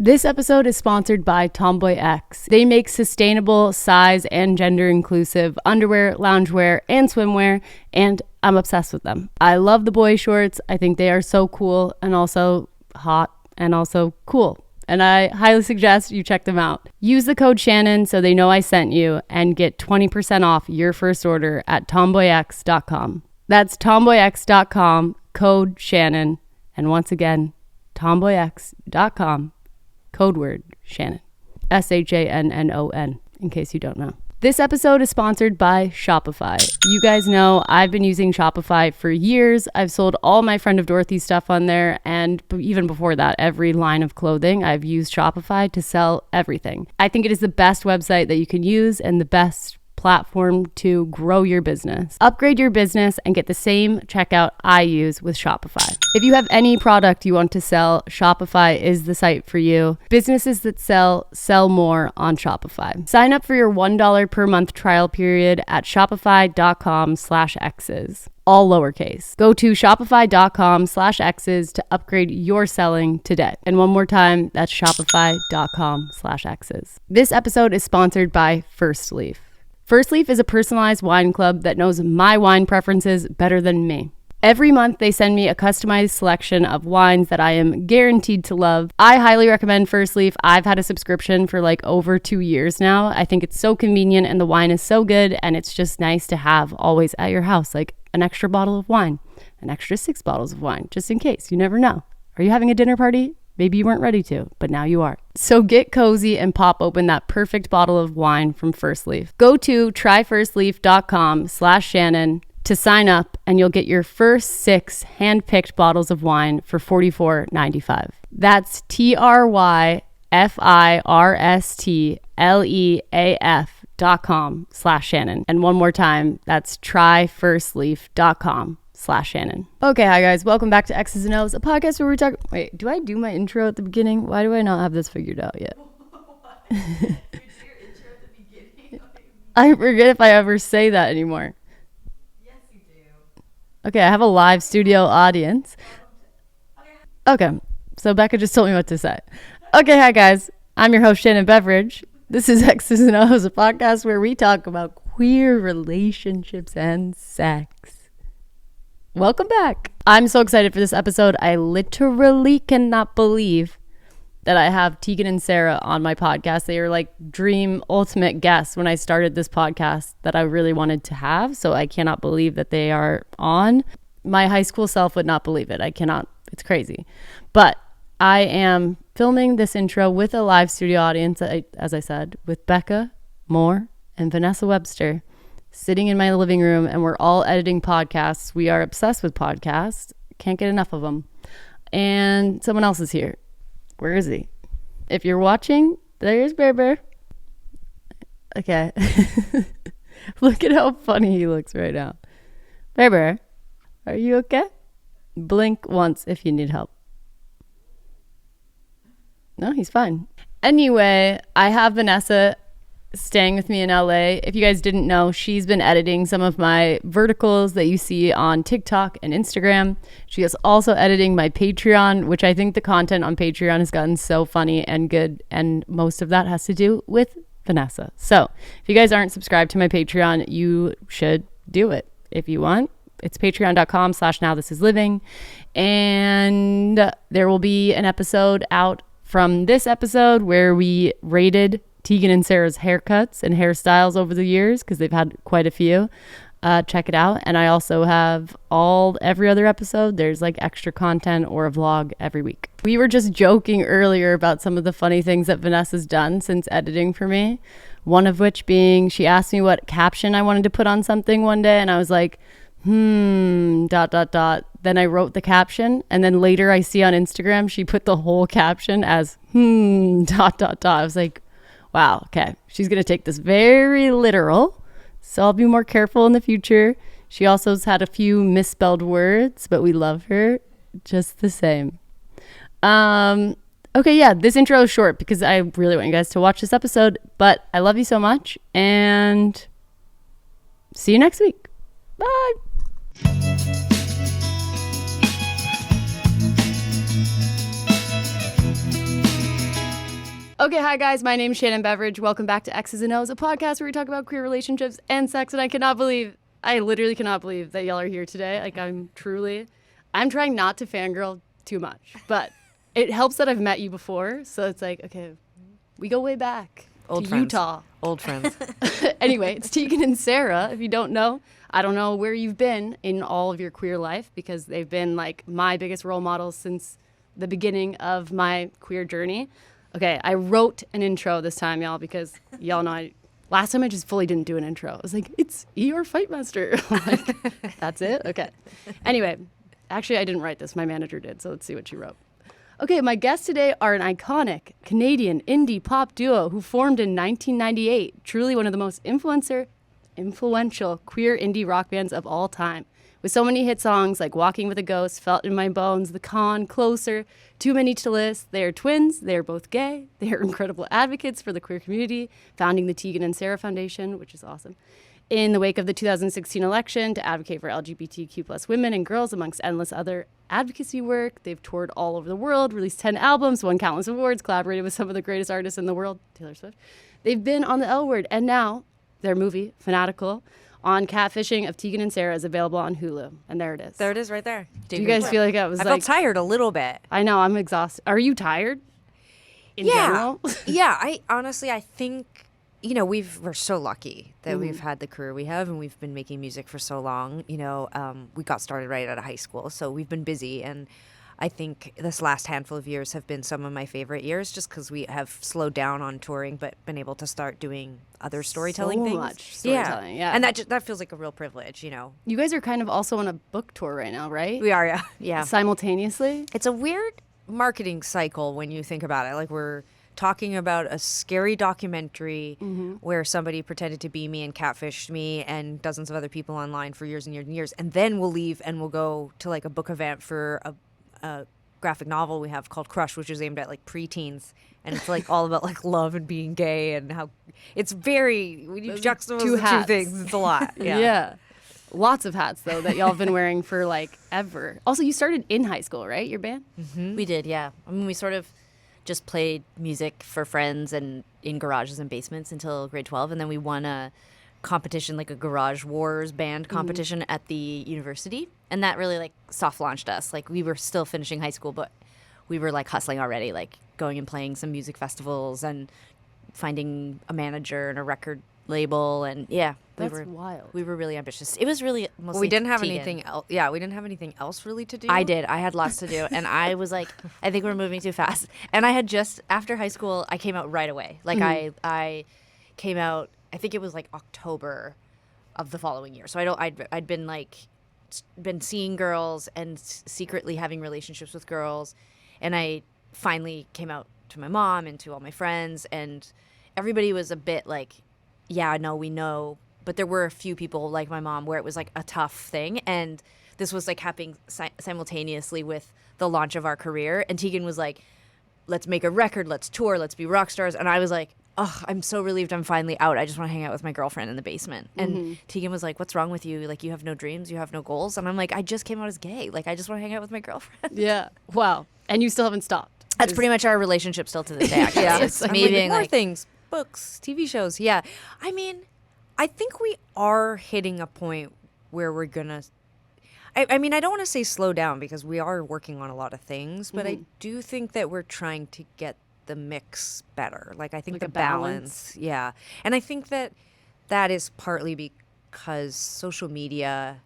This episode is sponsored by Tomboy X. They make sustainable, size and gender inclusive underwear, loungewear, and swimwear, and I'm obsessed with them. I love the boy shorts. I think they are so cool and also hot and also cool. And I highly suggest you check them out. Use the code Shannon so they know I sent you and get 20% off your first order at tomboyx.com. That's tomboyx.com, code Shannon. And once again, tomboyx.com. Code word Shannon. SHANNON, in case you don't know. This episode is sponsored by Shopify. You guys know I've been using Shopify for years. I've sold all my Friend of Dorothy stuff on there. And even before that, every line of clothing, I've used Shopify to sell everything. I think it is the best website that you can use and the best platform to grow your business. Upgrade your business and get the same checkout I use with Shopify. If you have any product you want to sell, Shopify is the site for you. Businesses that sell more on Shopify. Sign up for your $1 per month trial period at shopify.com/x's. All lowercase. Go to shopify.com/x's to upgrade your selling today. And one more time, that's shopify.com/x's. This episode is sponsored by First Leaf. First Leaf is a personalized wine club that knows my wine preferences better than me. Every month, they send me a customized selection of wines that I am guaranteed to love. I highly recommend First Leaf. I've had a subscription for like over 2 years now. I think it's so convenient and the wine is so good and it's just nice to have always at your house, like an extra bottle of wine, an extra 6 bottles of wine, just in case. You never know. Are you having a dinner party? Maybe you weren't ready to, but now you are. So get cozy and pop open that perfect bottle of wine from First Leaf. Go to tryfirstleaf.com/Shannon to sign up and you'll get your first 6 hand-picked bottles of wine for $44.95. That's tryfirstleaf.com/Shannon. And one more time, that's tryfirstleaf.com/Shannon. Okay, hi guys, welcome back to X's and O's, a podcast where we talk. Wait, do I do my intro at the beginning? Why do I not have this figured out yet? You do your intro at the beginning? I forget if I ever say that anymore. Yes, you do. Okay, I have a live studio audience. Okay, so Becca just told me what to say. Okay, hi guys, I'm your host Shannon Beveridge. This is X's and O's, a podcast where we talk about queer relationships and sex. Welcome back. I'm so excited for this episode. I literally cannot believe that I have Tegan and Sara on my podcast. They are like dream ultimate guests when I started this podcast that I really wanted to have. So I cannot believe that they are on. My high school self would not believe it. I cannot. It's crazy. But I am filming this intro with a live studio audience, as I said, with Becca Moore and Vanessa Webster, sitting in my living room, and we're all editing podcasts. We are obsessed with podcasts. Can't get enough of them. And someone else is here. Where is he? If you're watching, there's Bear. Okay. Look at how funny he looks right now. Bear, are you okay? Blink once if you need help. No, he's fine. Anyway, I have Vanessa staying with me in LA. If you guys didn't know, she's been editing some of my verticals that you see on TikTok and Instagram. She is also editing my Patreon, which I think the content on Patreon has gotten so funny and good, and most of that has to do with Vanessa. So if you guys aren't subscribed to my Patreon, you should do it if you want. It's patreon.com/nowthisisliving, and there will be an episode out from this episode where we rated Tegan and Sara's haircuts and hairstyles over the years, because they've had quite a few. Check it out. And I also have every other episode. There's like extra content or a vlog every week. We were just joking earlier about some of the funny things that Vanessa's done since editing for me. One of which being, she asked me what caption I wanted to put on something one day, and I was like, Then I wrote the caption, and then later I see on Instagram she put the whole caption as I was like, wow, okay, she's gonna take this very literal, so I'll be more careful in the future. She also has had a few misspelled words, but we love her just the same. Okay, yeah, this intro is short because I really want you guys to watch this episode, but I love you so much, and see you next week. Bye. Okay, hi guys, my name is Shannon Beveridge. Welcome back to X's and O's, a podcast where we talk about queer relationships and sex, and I literally cannot believe that y'all are here today. Like, I'm trying not to fangirl too much, but it helps that I've met you before, so it's like, okay, we go way back Old to friends. Utah. Old friends. Anyway, it's Tegan and Sara. If you don't know, I don't know where you've been in all of your queer life, because they've been like my biggest role models since the beginning of my queer journey. Okay, I wrote an intro this time, y'all, because y'all know last time I just fully didn't do an intro. I was like, it's Eeyore Fightmaster. Like, that's it? Okay. Anyway, actually, I didn't write this. My manager did, so let's see what she wrote. Okay, my guests today are an iconic Canadian indie pop duo who formed in 1998, truly one of the most influential queer indie rock bands of all time. With so many hit songs like Walking with a Ghost, Felt in My Bones, The Con, Closer, Too Many to List. They are twins. They are both gay. They are incredible advocates for the queer community, founding the Tegan and Sara Foundation, which is awesome. In the wake of the 2016 election, to advocate for LGBTQ plus women and girls, amongst endless other advocacy work. They've toured all over the world, released 10 albums, won countless awards, collaborated with some of the greatest artists in the world, Taylor Swift. They've been on the L Word, and now their movie, Fanatical, on Catfishing of Tegan and Sara is available on Hulu. And there it is. There it is right there. Do you guys feel like I felt tired a little bit. I know, I'm exhausted. Are you tired? In general? Yeah, I think, we're so lucky that we've had the career we have, and we've been making music for so long. We got started right out of high school, so we've been busy, and I think this last handful of years have been some of my favorite years, just because we have slowed down on touring, but been able to start doing other storytelling things. Much storytelling, yeah. And that feels like a real privilege, You guys are kind of also on a book tour right now, right? We are, yeah. Simultaneously? It's a weird marketing cycle when you think about it. Like, we're talking about a scary documentary where somebody pretended to be me and catfished me and dozens of other people online for years and years and years. And then we'll leave and we'll go to like a book event for a graphic novel we have called Crush, which is aimed at like preteens, and it's like all about like love and being gay, and how it's very, when you juxtapose the two things, it's a lot. Yeah. Lots of hats though that y'all have been wearing for like ever. Also, you started in high school, right? Your band? We did, yeah. I mean, we sort of just played music for friends and in garages and basements until grade 12, and then we won a competition, like a Garage Wars band competition at the university, and that really like soft launched us. Like, we were still finishing high school, but we were like hustling already, like going and playing some music festivals and finding a manager and a record label, and That's wild. We were really ambitious. It was really mostly we didn't have Tegan. anything else. Yeah, we didn't have anything else really to do. I did. I had lots to do. And I was like, I think we're moving too fast. And I had just, after high school, I came out right away. Like, I came out, I think it was like October of the following year. So I'd been like, been seeing girls and secretly having relationships with girls. And I finally came out to my mom and to all my friends. And everybody was a bit like, yeah, no, we know. But there were a few people like my mom where it was like a tough thing. And this was like happening simultaneously with the launch of our career. And Tegan was like, let's make a record, let's tour, let's be rock stars. And I was like, oh, I'm so relieved I'm finally out. I just want to hang out with my girlfriend in the basement. And Tegan was like, what's wrong with you? Like, you have no dreams, you have no goals. And I'm like, I just came out as gay. Like, I just want to hang out with my girlfriend. Yeah. Wow. And you still haven't stopped. That's pretty much our relationship still to this day, actually. Yeah, It's I'm me like, being more like, things, books, TV shows. Yeah, I mean, I think we are hitting a point where we're gonna. I mean, I don't want to say slow down, because we are working on a lot of things, but I do think that we're trying to get the mix better. Like, I think Like the a balance. yeah, and I think that is partly because social media,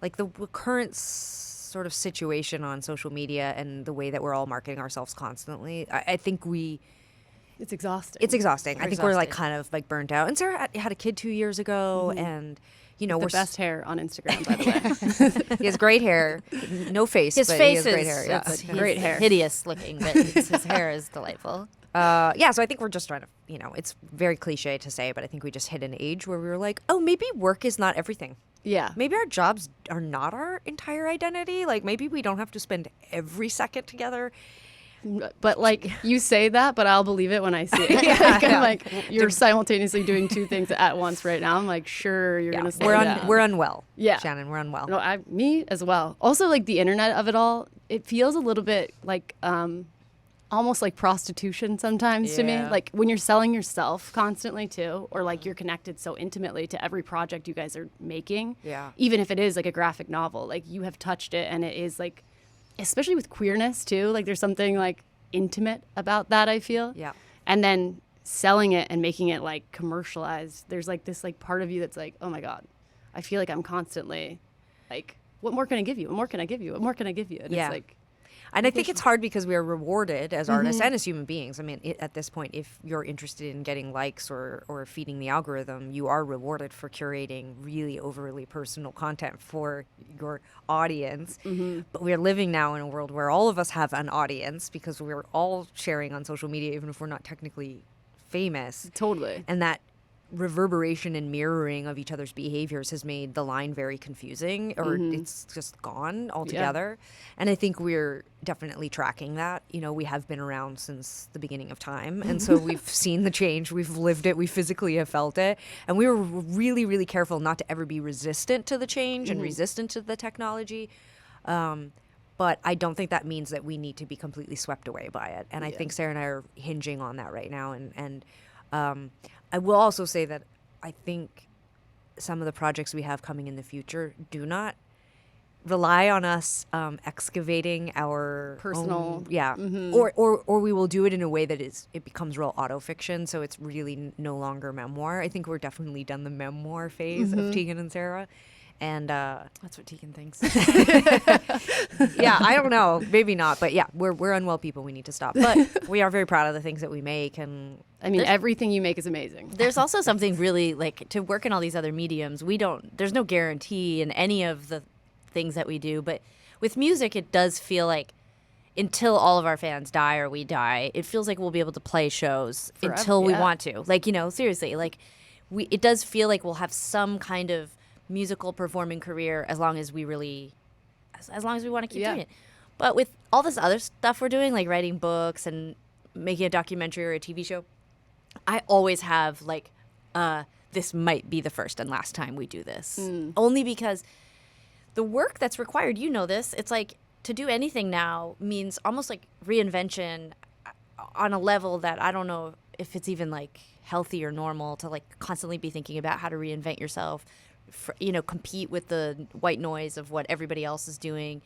like the current sort of situation on social media and the way that we're all marketing ourselves constantly, I think It's exhausting. it's exhausting. I think we're like exhausting. kind of like burnt out. And Sarah had a kid 2 years ago, and the we're best hair on Instagram, by the way. he has great hair, no face, his but face he has great is hair. Yeah. it's Great hair. hideous looking, but his hair is delightful. Yeah, so I think we're just trying to, it's very cliche to say, but I think we just hit an age where we were like, oh, maybe work is not everything. Yeah. Maybe our jobs are not our entire identity. Like, maybe we don't have to spend every second together. But like, you say that, but I'll believe it when I see it. Yeah, Like, yeah. I'm like, you're simultaneously doing two things at once right now. I'm like, sure, you're gonna slow down. We're unwell. Yeah. Shannon, we're unwell. No, me as well. Also, like the internet of it all, it feels a little bit like almost like prostitution sometimes to me. Yeah. Like when you're selling yourself constantly too, or like you're connected so intimately to every project you guys are making. Yeah. Even if it is like a graphic novel, like you have touched it, and it is like, especially with queerness too, like there's something like intimate about that, I feel. Yeah. And then selling it and making it like commercialized, there's like this like part of you that's like, oh my God, I feel like I'm constantly like, what more can I give you? What more can I give you? What more can I give you? And Yeah. it's like, And I think it's hard because we are rewarded as Mm-hmm. artists and as human beings. I mean, at this point, if you're interested in getting likes or feeding the algorithm, you are rewarded for curating really overly personal content for your audience. Mm-hmm. But we're living now in a world where all of us have an audience because we're all sharing on social media, even if we're not technically famous. totally. And that reverberation and mirroring of each other's behaviors has made the line very confusing, or it's just gone altogether. And I think we're definitely tracking that. You know, we have been around since the beginning of time, and so we've seen the change, we've lived it, we physically have felt it, and we were really, really careful not to ever be resistant to the change and resistant to the technology. But I don't think that means that we need to be completely swept away by it. And I think Sarah and I are hinging on that right now. And I will also say that I think some of the projects we have coming in the future do not rely on us excavating our Personal. own, or we will do it in a way that it becomes real autofiction, so it's really no longer memoir. I think we're definitely done the memoir phase of Tegan and Sara. And That's what Tegan thinks. yeah, I don't know, maybe not, but yeah, we're unwell people. We need to stop. But we are very proud of the things that we make, and I mean, everything you make is amazing. There's also something really like to work in all these other mediums. There's no guarantee in any of the things that we do, but with music, it does feel like until all of our fans die or we die, it feels like we'll be able to play shows Forever, until we yeah. want to. Like, you know, seriously, like it does feel like we'll have some kind of musical performing career as long as we really, as long as we want to keep Yeah. doing it. But with all this other stuff we're doing, like writing books and making a documentary or a TV show, I always have like, this might be the first and last time we do this. Only because the work that's required, you know this, it's like to do anything now means almost like reinvention on a level that I don't know if it's even like healthy or normal to like constantly be thinking about how to reinvent yourself, you know, compete with the white noise of what everybody else is doing.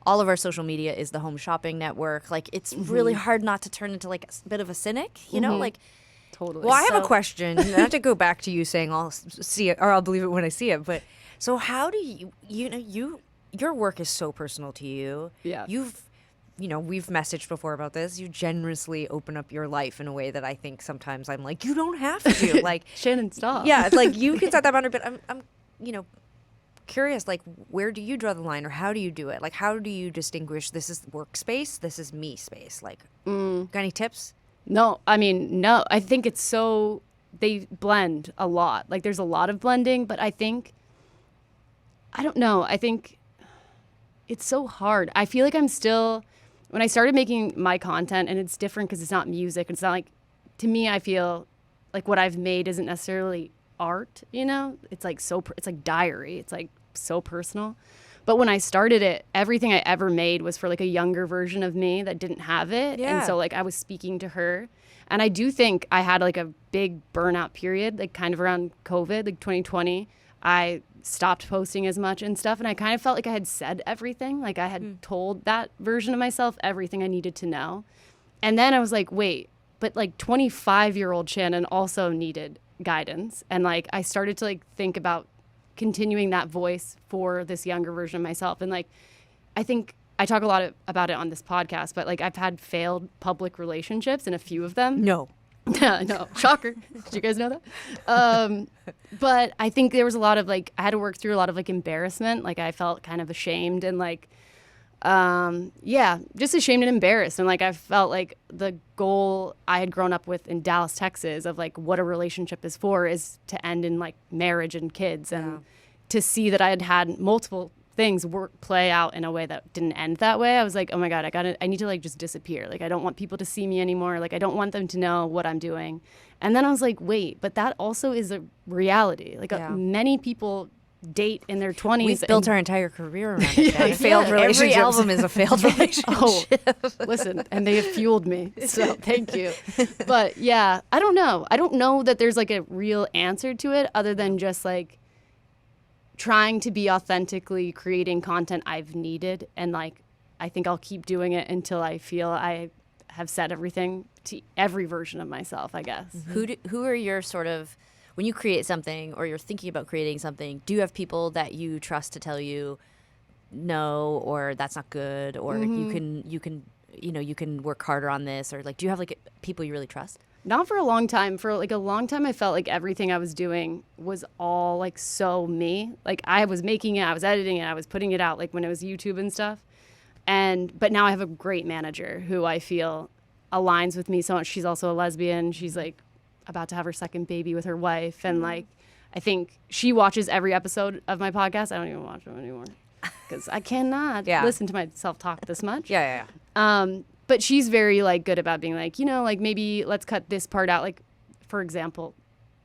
All of our social media is the home shopping network. Like it's really hard not to turn into like a bit of a cynic, you know, like. Totally. well, I have a So- question. Not to go back to you saying I'll see it or I'll believe it when I see it, but so how do your work is so personal to you. Yeah. We've messaged before about this. You generously open up your life in a way that I think sometimes I'm like, you don't have to. Like, Shannon, stop. yeah, it's like you can set that boundary, but I'm curious, like, where do you draw the line, or how do you do it? Like, how do you distinguish this is workspace, this is me space? Like, got any tips? No, I mean, no. I think it's so, they blend a lot. Like there's a lot of blending, but I think, I don't know. I think it's so hard. I feel like I'm still, when I started making my content, and it's different because it's not music. It's not like, to me, I feel like what I've made isn't necessarily art, you know? It's like it's like diary. It's like so personal. But when I started it, everything I ever made was for like a younger version of me that didn't have it. Yeah. And so like I was speaking to her. And I do think I had like a big burnout period, like kind of around COVID, like 2020. I stopped posting as much and stuff. And I kind of felt like I had said everything. Like I had told that version of myself everything I needed to know. And then I was like, wait, but like 25-year-old Shannon also needed guidance. And like I started to like think about continuing that voice for this younger version of myself. And like, I think I talk a lot about it on this podcast, but like I've had failed public relationships and a few of them. No. No, shocker. Did you guys know that? But I think there was a lot of like, I had to work through a lot of like embarrassment. Like I felt kind of ashamed and like, just ashamed and embarrassed. And like, I felt like the goal I had grown up with in Dallas, Texas of like what a relationship is for is to end in like marriage and kids. And to see that I had had multiple things play out in a way that didn't end that way, I was like, oh my God, I need to like just disappear. Like, I don't want people to see me anymore. Like, I don't want them to know what I'm doing. And then I was like, wait, but that also is a reality. Like many people date in their 20s. We've built our entire career around it. Yeah, Failed yeah, relationships. Every album is a failed relationship. Oh, listen, and they have fueled me, so thank you. But yeah, I don't know. I don't know that there's like a real answer to it other than just like trying to be authentically creating content I've needed. And like, I think I'll keep doing it until I feel I have said everything to every version of myself, I guess. Who are your sort of, when you create something or you're thinking about creating something, do you have people that you trust to tell you no, or that's not good, or you can work harder on this, or like, do you have like people you really trust? Not for a long time. For like a long time, I felt like everything I was doing was all like so me. Like I was making it, I was editing it, I was putting it out, like when it was YouTube and stuff. But now I have a great manager who I feel aligns with me so much. She's also a lesbian. She's like about to have her second baby with her wife. And like, I think she watches every episode of my podcast. I don't even watch them anymore because I cannot listen to myself talk this much. Yeah. But she's very like good about being like, like maybe let's cut this part out. Like, for example,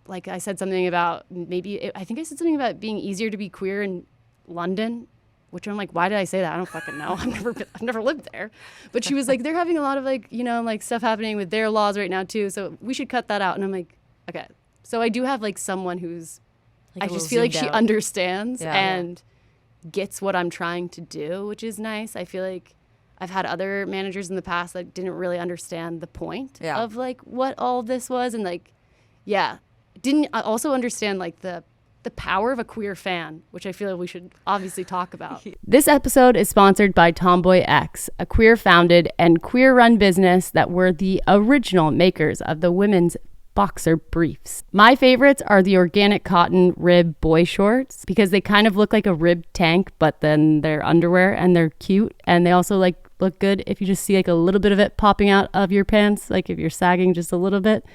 like I said something about I think I said something about being easier to be queer in London, which I'm like, why did I say that? I don't fucking know. I've never lived there. But she was like, they're having a lot of like, like stuff happening with their laws right now too. So we should cut that out. And I'm like, okay. So I do have like someone who's, Like I just feel like she understands Yeah. and gets what I'm trying to do, which is nice. I feel like I've had other managers in the past that didn't really understand the point of like what all this was. And like, didn't also understand like the power of a queer fan, which I feel like we should obviously talk about. This episode is sponsored by Tomboy X, a queer-founded and queer-run business that were the original makers of the women's boxer briefs. My favorites are the organic cotton rib boy shorts because they kind of look like a rib tank, but then they're underwear and they're cute. And they also like look good if you just see like a little bit of it popping out of your pants, like if you're sagging just a little bit.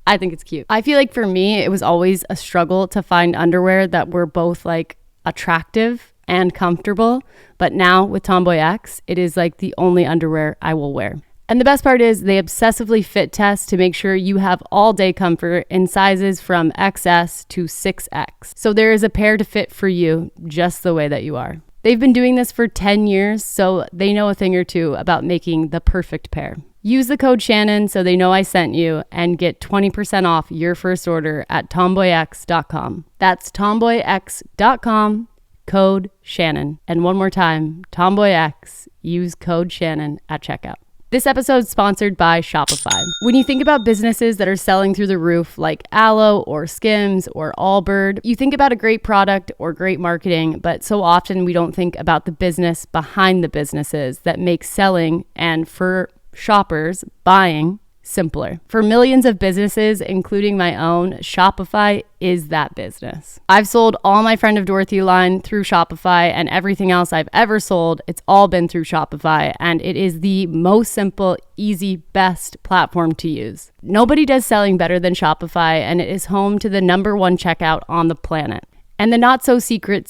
I think it's cute. I feel like for me, it was always a struggle to find underwear that were both like attractive and comfortable. But now with Tomboy X, it is like the only underwear I will wear. And the best part is they obsessively fit test to make sure you have all day comfort in sizes from XS to 6X. So there is a pair to fit for you just the way that you are. They've been doing this for 10 years, so they know a thing or two about making the perfect pair. Use the code Shannon so they know I sent you and get 20% off your first order at tomboyx.com. That's tomboyx.com, code Shannon. And one more time, TomboyX, use code Shannon at checkout. This episode is sponsored by Shopify. When you think about businesses that are selling through the roof like Aloe or Skims or Allbird, you think about a great product or great marketing, but so often we don't think about the business behind the businesses that make selling and for shoppers buying simpler. For millions of businesses, including my own, Shopify is that business. I've sold all my Friend of Dorothy line through Shopify, and everything else I've ever sold, it's all been through Shopify, and it is the most simple, easy, best platform to use. Nobody does selling better than Shopify, and it is home to the #1 checkout on the planet. And the not so secret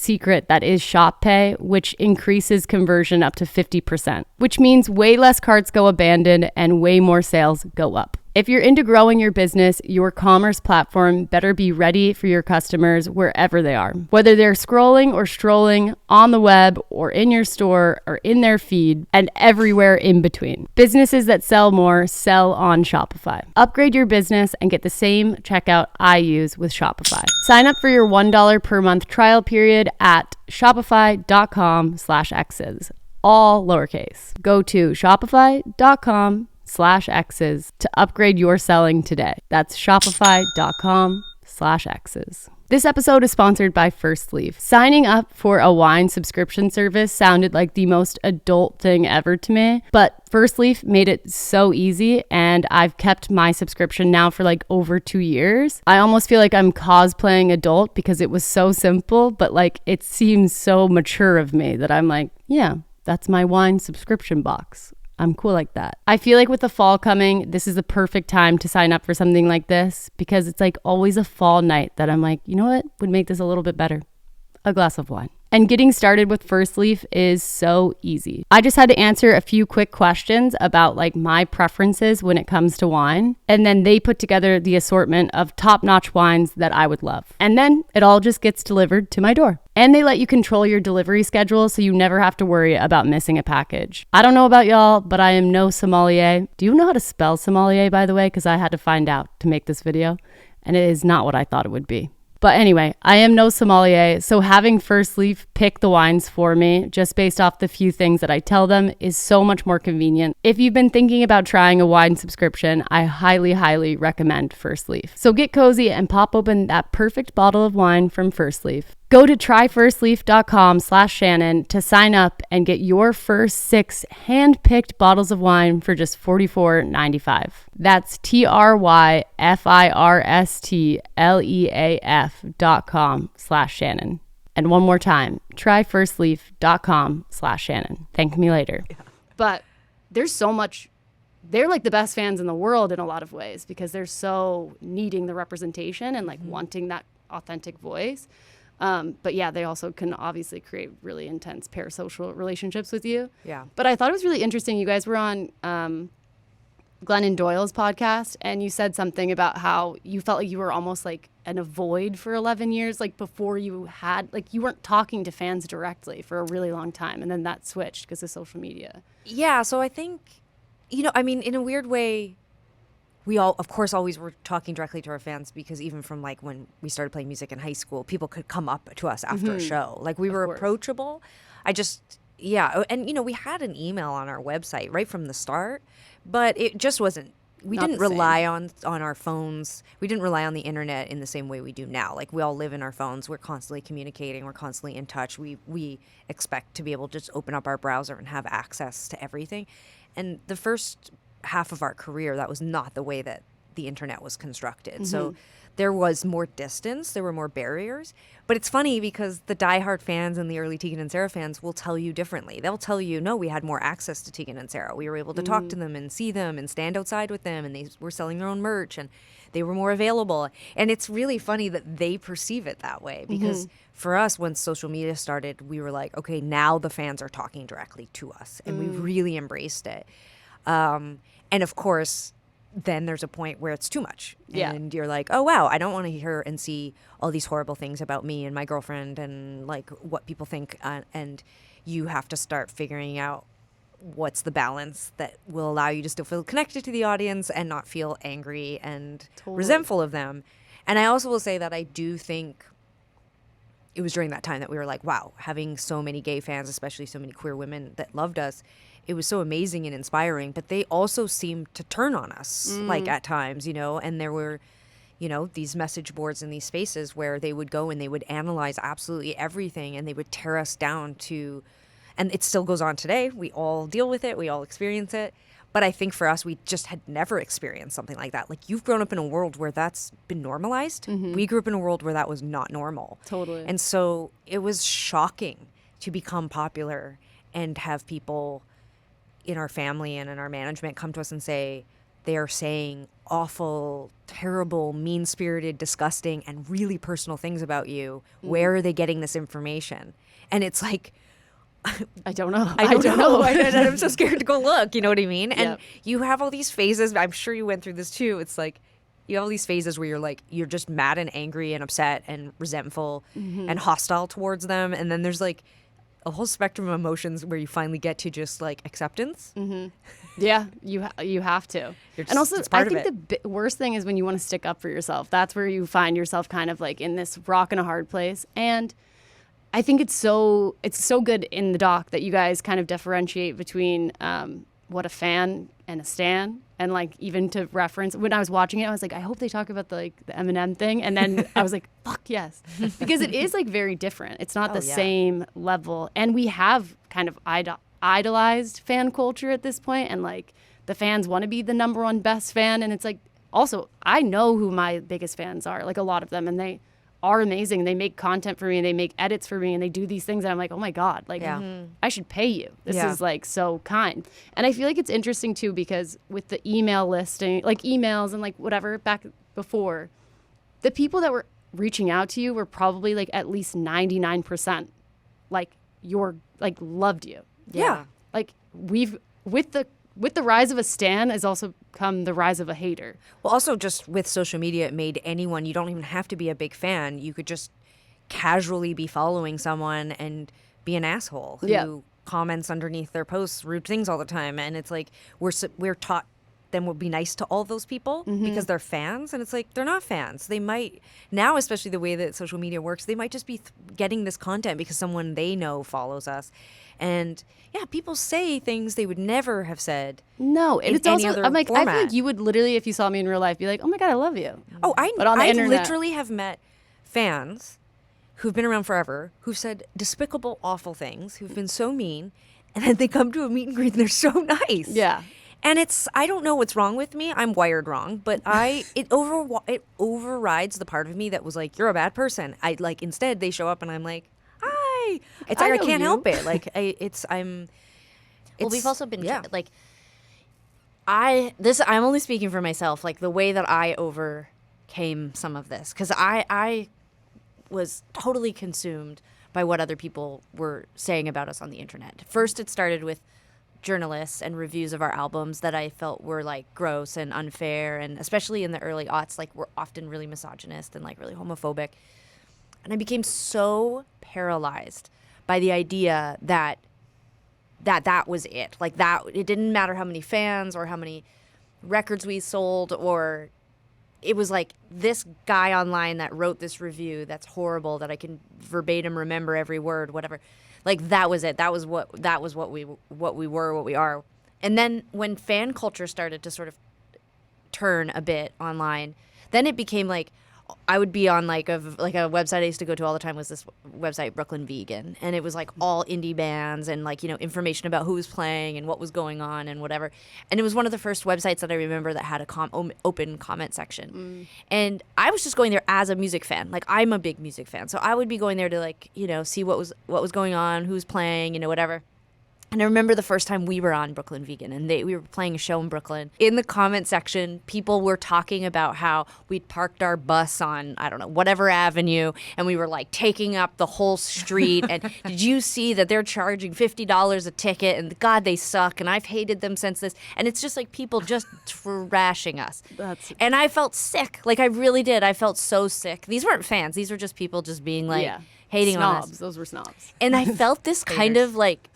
that is Shop Pay, which increases conversion up to 50%, which means way less carts go abandoned and way more sales go up. If you're into growing your business, your commerce platform better be ready for your customers wherever they are. Whether they're scrolling or strolling on the web or in your store or in their feed and everywhere in between. Businesses that sell more sell on Shopify. Upgrade your business and get the same checkout I use with Shopify. Sign up for your $1 per month trial period at shopify.com/x's, all lowercase. Go to shopify.com/x's to upgrade your selling today. That's shopify.com/x's. This episode is sponsored by First Leaf. Signing up for a wine subscription service sounded like the most adult thing ever to me, but First Leaf made it so easy, and I've kept my subscription now for like over 2 years. I almost feel like I'm cosplaying adult because it was so simple, but like it seems so mature of me that I'm like, yeah, that's my wine subscription box. I'm cool like that. I feel like with the fall coming, this is the perfect time to sign up for something like this because it's like always a fall night that I'm like, you know what would make this a little bit better? a glass of wine. And getting started with First Leaf is so easy. I just had to answer a few quick questions about like my preferences when it comes to wine. And then they put together the assortment of top-notch wines that I would love. And then it all just gets delivered to my door. And they let you control your delivery schedule so you never have to worry about missing a package. I don't know about y'all, but I am no sommelier. Do you know how to spell sommelier, by the way? Because I had to find out to make this video. And it is not what I thought it would be. But anyway, I am no sommelier, so having First Leaf pick the wines for me, just based off the few things that I tell them, is so much more convenient. If you've been thinking about trying a wine subscription, I highly, highly recommend First Leaf. So get cozy and pop open that perfect bottle of wine from First Leaf. Go to tryfirstleaf.com/Shannon to sign up and get your first 6 hand-picked bottles of wine for just $44.95. That's tryfirstleaf.com/Shannon. And one more time, tryfirstleaf.com/Shannon. Thank me later. Yeah. But there's so much. They're like the best fans in the world in a lot of ways because they're so needing the representation and like wanting that authentic voice. But yeah, they also can obviously create really intense parasocial relationships with you. Yeah. But I thought it was really interesting. You guys were on Glennon Doyle's podcast, and you said something about how you felt like you were almost like in a void for 11 years, like before you had, like you weren't talking to fans directly for a really long time. And then that switched because of social media. Yeah. So I think, I mean, in a weird way, we all, of course, always were talking directly to our fans because even from like when we started playing music in high school, people could come up to us after a show. Like we were approachable. And we had an email on our website right from the start, but it just wasn't, we didn't rely on our phones. We didn't rely on the internet in the same way we do now. Like we all live in our phones. We're constantly communicating. We're constantly in touch. We expect to be able to just open up our browser and have access to everything. And the first half of our career, that was not the way that the internet was constructed. So there was more distance, there were more barriers. But it's funny because the diehard fans and the early Tegan and Sara fans will tell you differently. They'll tell you, no, we had more access to Tegan and Sara. We were able to talk to them and see them and stand outside with them, and they were selling their own merch and they were more available. And it's really funny that they perceive it that way because for us, when social media started, we were like, okay, now the fans are talking directly to us, and we really embraced it. And of course, then there's a point where it's too much. And you're like, oh, wow, I don't want to hear and see all these horrible things about me and my girlfriend and like what people think. And you have to start figuring out what's the balance that will allow you to still feel connected to the audience and not feel angry and resentful of them. And I also will say that I do think it was during that time that we were like, wow, having so many gay fans, especially so many queer women that loved us, it was so amazing and inspiring, but they also seemed to turn on us, like at times, and there were, these message boards and these spaces where they would go and they would analyze absolutely everything and they would tear us down to, and it still goes on today. We all deal with it. We all experience it. But I think for us, we just had never experienced something like that. Like you've grown up in a world where that's been normalized. We grew up in a world where that was not normal. Totally. And so it was shocking to become popular and have people in our family and in our management come to us and say they are saying awful, terrible, mean-spirited, disgusting, and really personal things about you. Where are they getting this information? And it's like, I don't know. I don't know. I'm so scared to go look. You know what I mean? And Yep. you have all these phases. I'm sure you went through this too. It's like you have all these phases where you're just mad and angry and upset and resentful and hostile towards them. And then there's like a whole spectrum of emotions where you finally get to just like acceptance. Yeah, you have to. And also, it's part I of think the worst thing is when you want to stick up for yourself. That's where you find yourself kind of like in this rock and a hard place. And I think it's so good in the doc that you guys kind of differentiate between what a fan and a stan. And like even to reference, when I was watching it, I was like, I hope they talk about the Eminem thing. And then I was like, fuck yes. Because it is like very different. It's not the same level. And we have kind of idolized fan culture at this point. And like the fans want to be the number one best fan. And it's like, also, I know who my biggest fans are, like a lot of them. And they are amazing. They make content for me and they make edits for me and they do these things and I'm like, oh my God, like I should pay you. This is like so kind. And I feel like it's interesting too because with the email listing, like emails and like whatever back before, the people that were reaching out to you were probably like at least 99% like loved you. Yeah. Like we've with the rise of a stan has also come the rise of a hater. Well, also just with social media, it made anyone, you don't even have to be a big fan. You could just casually be following someone and be an asshole who comments underneath their posts rude things all the time. And it's like we're taught then we'll be nice to all those people because they're fans. And it's like, they're not fans. They might, now especially the way that social media works, they might just be getting this content because someone they know follows us. And yeah, people say things they would never have said. No, in it's any also, other I'm like, I format. feel like you would literally, if you saw me in real life, be like, oh my God, I love you. Oh, But on the I internet- literally have met fans who've been around forever, who've said despicable, awful things, who've been so mean, and then they come to a meet and greet and they're so nice. Yeah. And I don't know what's wrong with me. I'm wired wrong, but it overrides the part of me that was like, you're a bad person. Instead they show up and I'm like, hi. It's I like I know can't you. help it. Like Well, we've also been like, I'm only speaking for myself. Like the way that I overcame some of this, because I was totally consumed by what other people were saying about us on the internet. First, it started with journalists and reviews of our albums that I felt were like gross and unfair, and especially in the early aughts, like were often really misogynist and like really homophobic. And I became so paralyzed by the idea that was it. Like that, it didn't matter how many fans or how many records we sold, or it was like this guy online that wrote this review that's horrible that I can verbatim remember every word, whatever. Like that was it. That was what we were, what we are. And then when fan culture started to sort of turn a bit online, then it became like I would be on like a website I used to go to all the time was this website Brooklyn Vegan, and it was like all indie bands and like, you know, information about who was playing and what was going on and whatever. And it was one of the first websites that I remember that had a open comment section. And I was just going there as a music fan. Like I'm a big music fan, so I would be going there to like, you know, see what was going on, who's playing, you know, whatever. And I remember the first time we were on Brooklyn Vegan and we were playing a show in Brooklyn. In the comment section, people were talking about how we'd parked our bus on, I don't know, whatever avenue, and we were like taking up the whole street. And did you see that they're charging $50 a ticket? And God, they suck. And I've hated them since this. And it's just like people just trashing us. And I felt sick. Like I really did. I felt so sick. These weren't fans. These were just people just being like hating on us. Snobs. Those were snobs. And I felt this kind of like,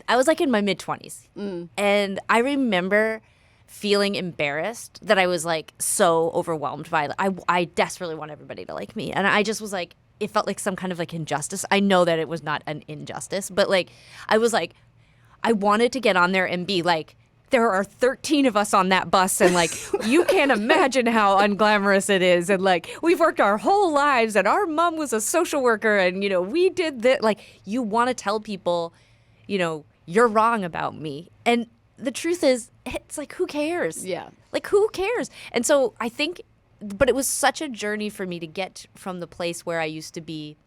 I was like in my mid-20s. And I remember feeling embarrassed that I was like so overwhelmed by I desperately want everybody to like me. And I just was like, it felt like some kind of like injustice. I know that it was not an injustice, but like I was like, I wanted to get on there and be like, there are 13 of us on that bus, and like you can't imagine how unglamorous it is, and like we've worked our whole lives and our mom was a social worker, and you know we did that. Like you want to tell people, you know, you're wrong about me. And the truth is, it's like, who cares? Yeah. Like, who cares? And so I think, but it was such a journey for me to get from the place where I used to be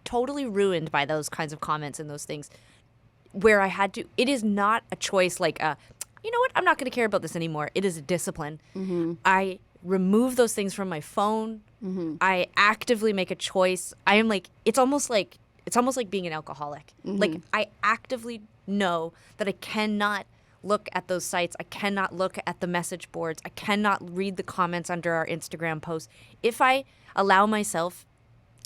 totally ruined by those kinds of comments and those things, where I had to, it is not a choice like, you know what, I'm not going to care about this anymore. It is a discipline. I remove those things from my phone. I actively make a choice. I am like, it's almost like being an alcoholic. Like I actively know that I cannot look at those sites. I cannot look at the message boards. I cannot read the comments under our Instagram posts. If I allow myself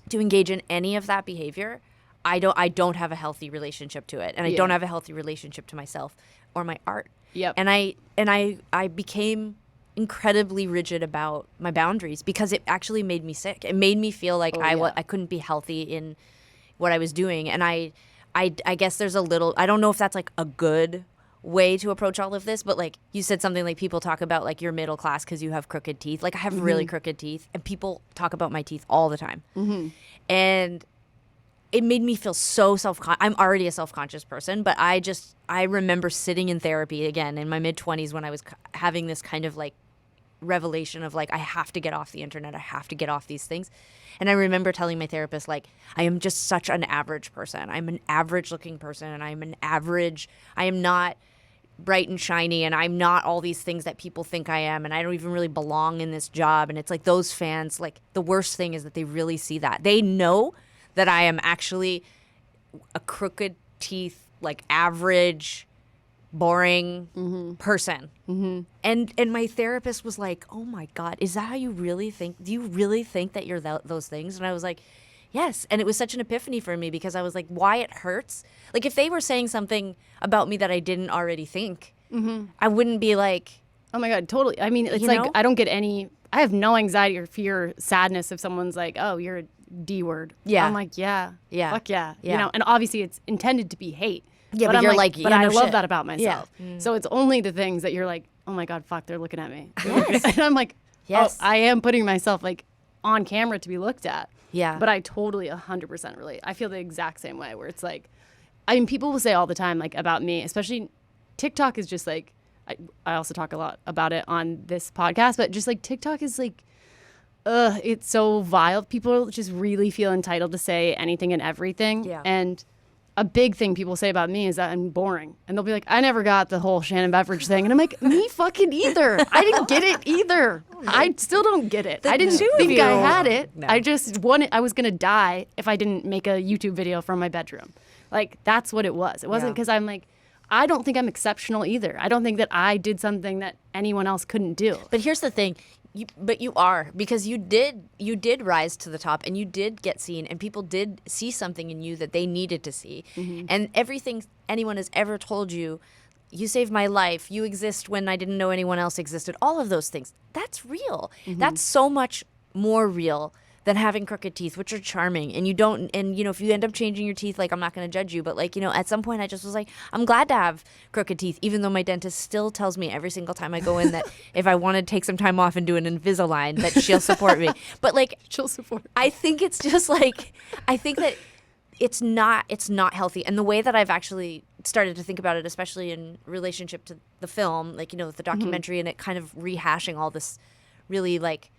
to engage in any of that behavior, I don't have a healthy relationship to it, and I don't have a healthy relationship to myself or my art. Yep. And I became incredibly rigid about my boundaries because it actually made me sick. It made me feel like I couldn't be healthy in what I was doing. And I guess there's a little, I don't know if that's like a good way to approach all of this, but like you said something like people talk about like you're middle class because you have crooked teeth. Like I have really crooked teeth, and people talk about my teeth all the time. And it made me feel so I'm already a self-conscious person, but I remember sitting in therapy again in my mid-20s when I was having this kind of like revelation of like, I have to get off the internet. I have to get off these things. And I remember telling my therapist, like, I am just such an average person. I'm an average looking person, and I am not bright and shiny and I'm not all these things that people think I am and I don't even really belong in this job. And it's like those fans, like the worst thing is that they really see that. They know that I am actually a crooked teeth, like average, boring person. And my therapist was like, oh my God, is that how you really think? Do you really think that you're those things? And I was like, yes. And it was such an epiphany for me because I was like, why it hurts? Like if they were saying something about me that I didn't already think, I wouldn't be like, Oh my God, totally. I mean, it's You like know? I have no anxiety or fear, sadness if someone's like, oh, you're a D word. Yeah. I'm like, yeah. Yeah. Fuck yeah. Yeah. You know, and obviously it's intended to be hate. Yeah, but I'm you're like, but yeah, I no love shit. that about myself. Yeah. So it's only the things that you're like, oh my God, fuck, they're looking at me. And I'm like, Yes. oh, I am putting myself like on camera to be looked at. Yeah. But I totally 100% relate. I feel the exact same way where it's like, I mean, people will say all the time, like about me, especially TikTok is just like, I also talk a lot about it on this podcast, but just like TikTok is like, it's so vile. People just really feel entitled to say anything and everything. Yeah. And a big thing people say about me is that I'm boring. And they'll be like, I never got the whole Shannon Beveridge thing. And I'm like, me fucking either. I didn't get it either. I still don't get it. I didn't think I had it. No. I just wanted, I was going to die if I didn't make a YouTube video from my bedroom. Like, that's what it was. It wasn't Yeah. because I'm like, I don't think I'm exceptional either. I don't think that I did something that anyone else couldn't do. But here's the thing, but you are, because you did rise to the top and you did get seen and people did see something in you that they needed to see. And everything anyone has ever told you, you saved my life, you exist when I didn't know anyone else existed, all of those things, that's real. That's so much more real than having crooked teeth, which are charming. And you don't, and you know, if you end up changing your teeth, like I'm not going to judge you, but like, you know, at some point I just was like, I'm glad to have crooked teeth, even though my dentist still tells me every single time I go in that if I want to take some time off and do an Invisalign, that she'll support me. But like, She'll support. I think it's just like, I think that it's not healthy. And the way that I've actually started to think about it, especially in relationship to the film, like, you know, the documentary and it kind of rehashing all this really like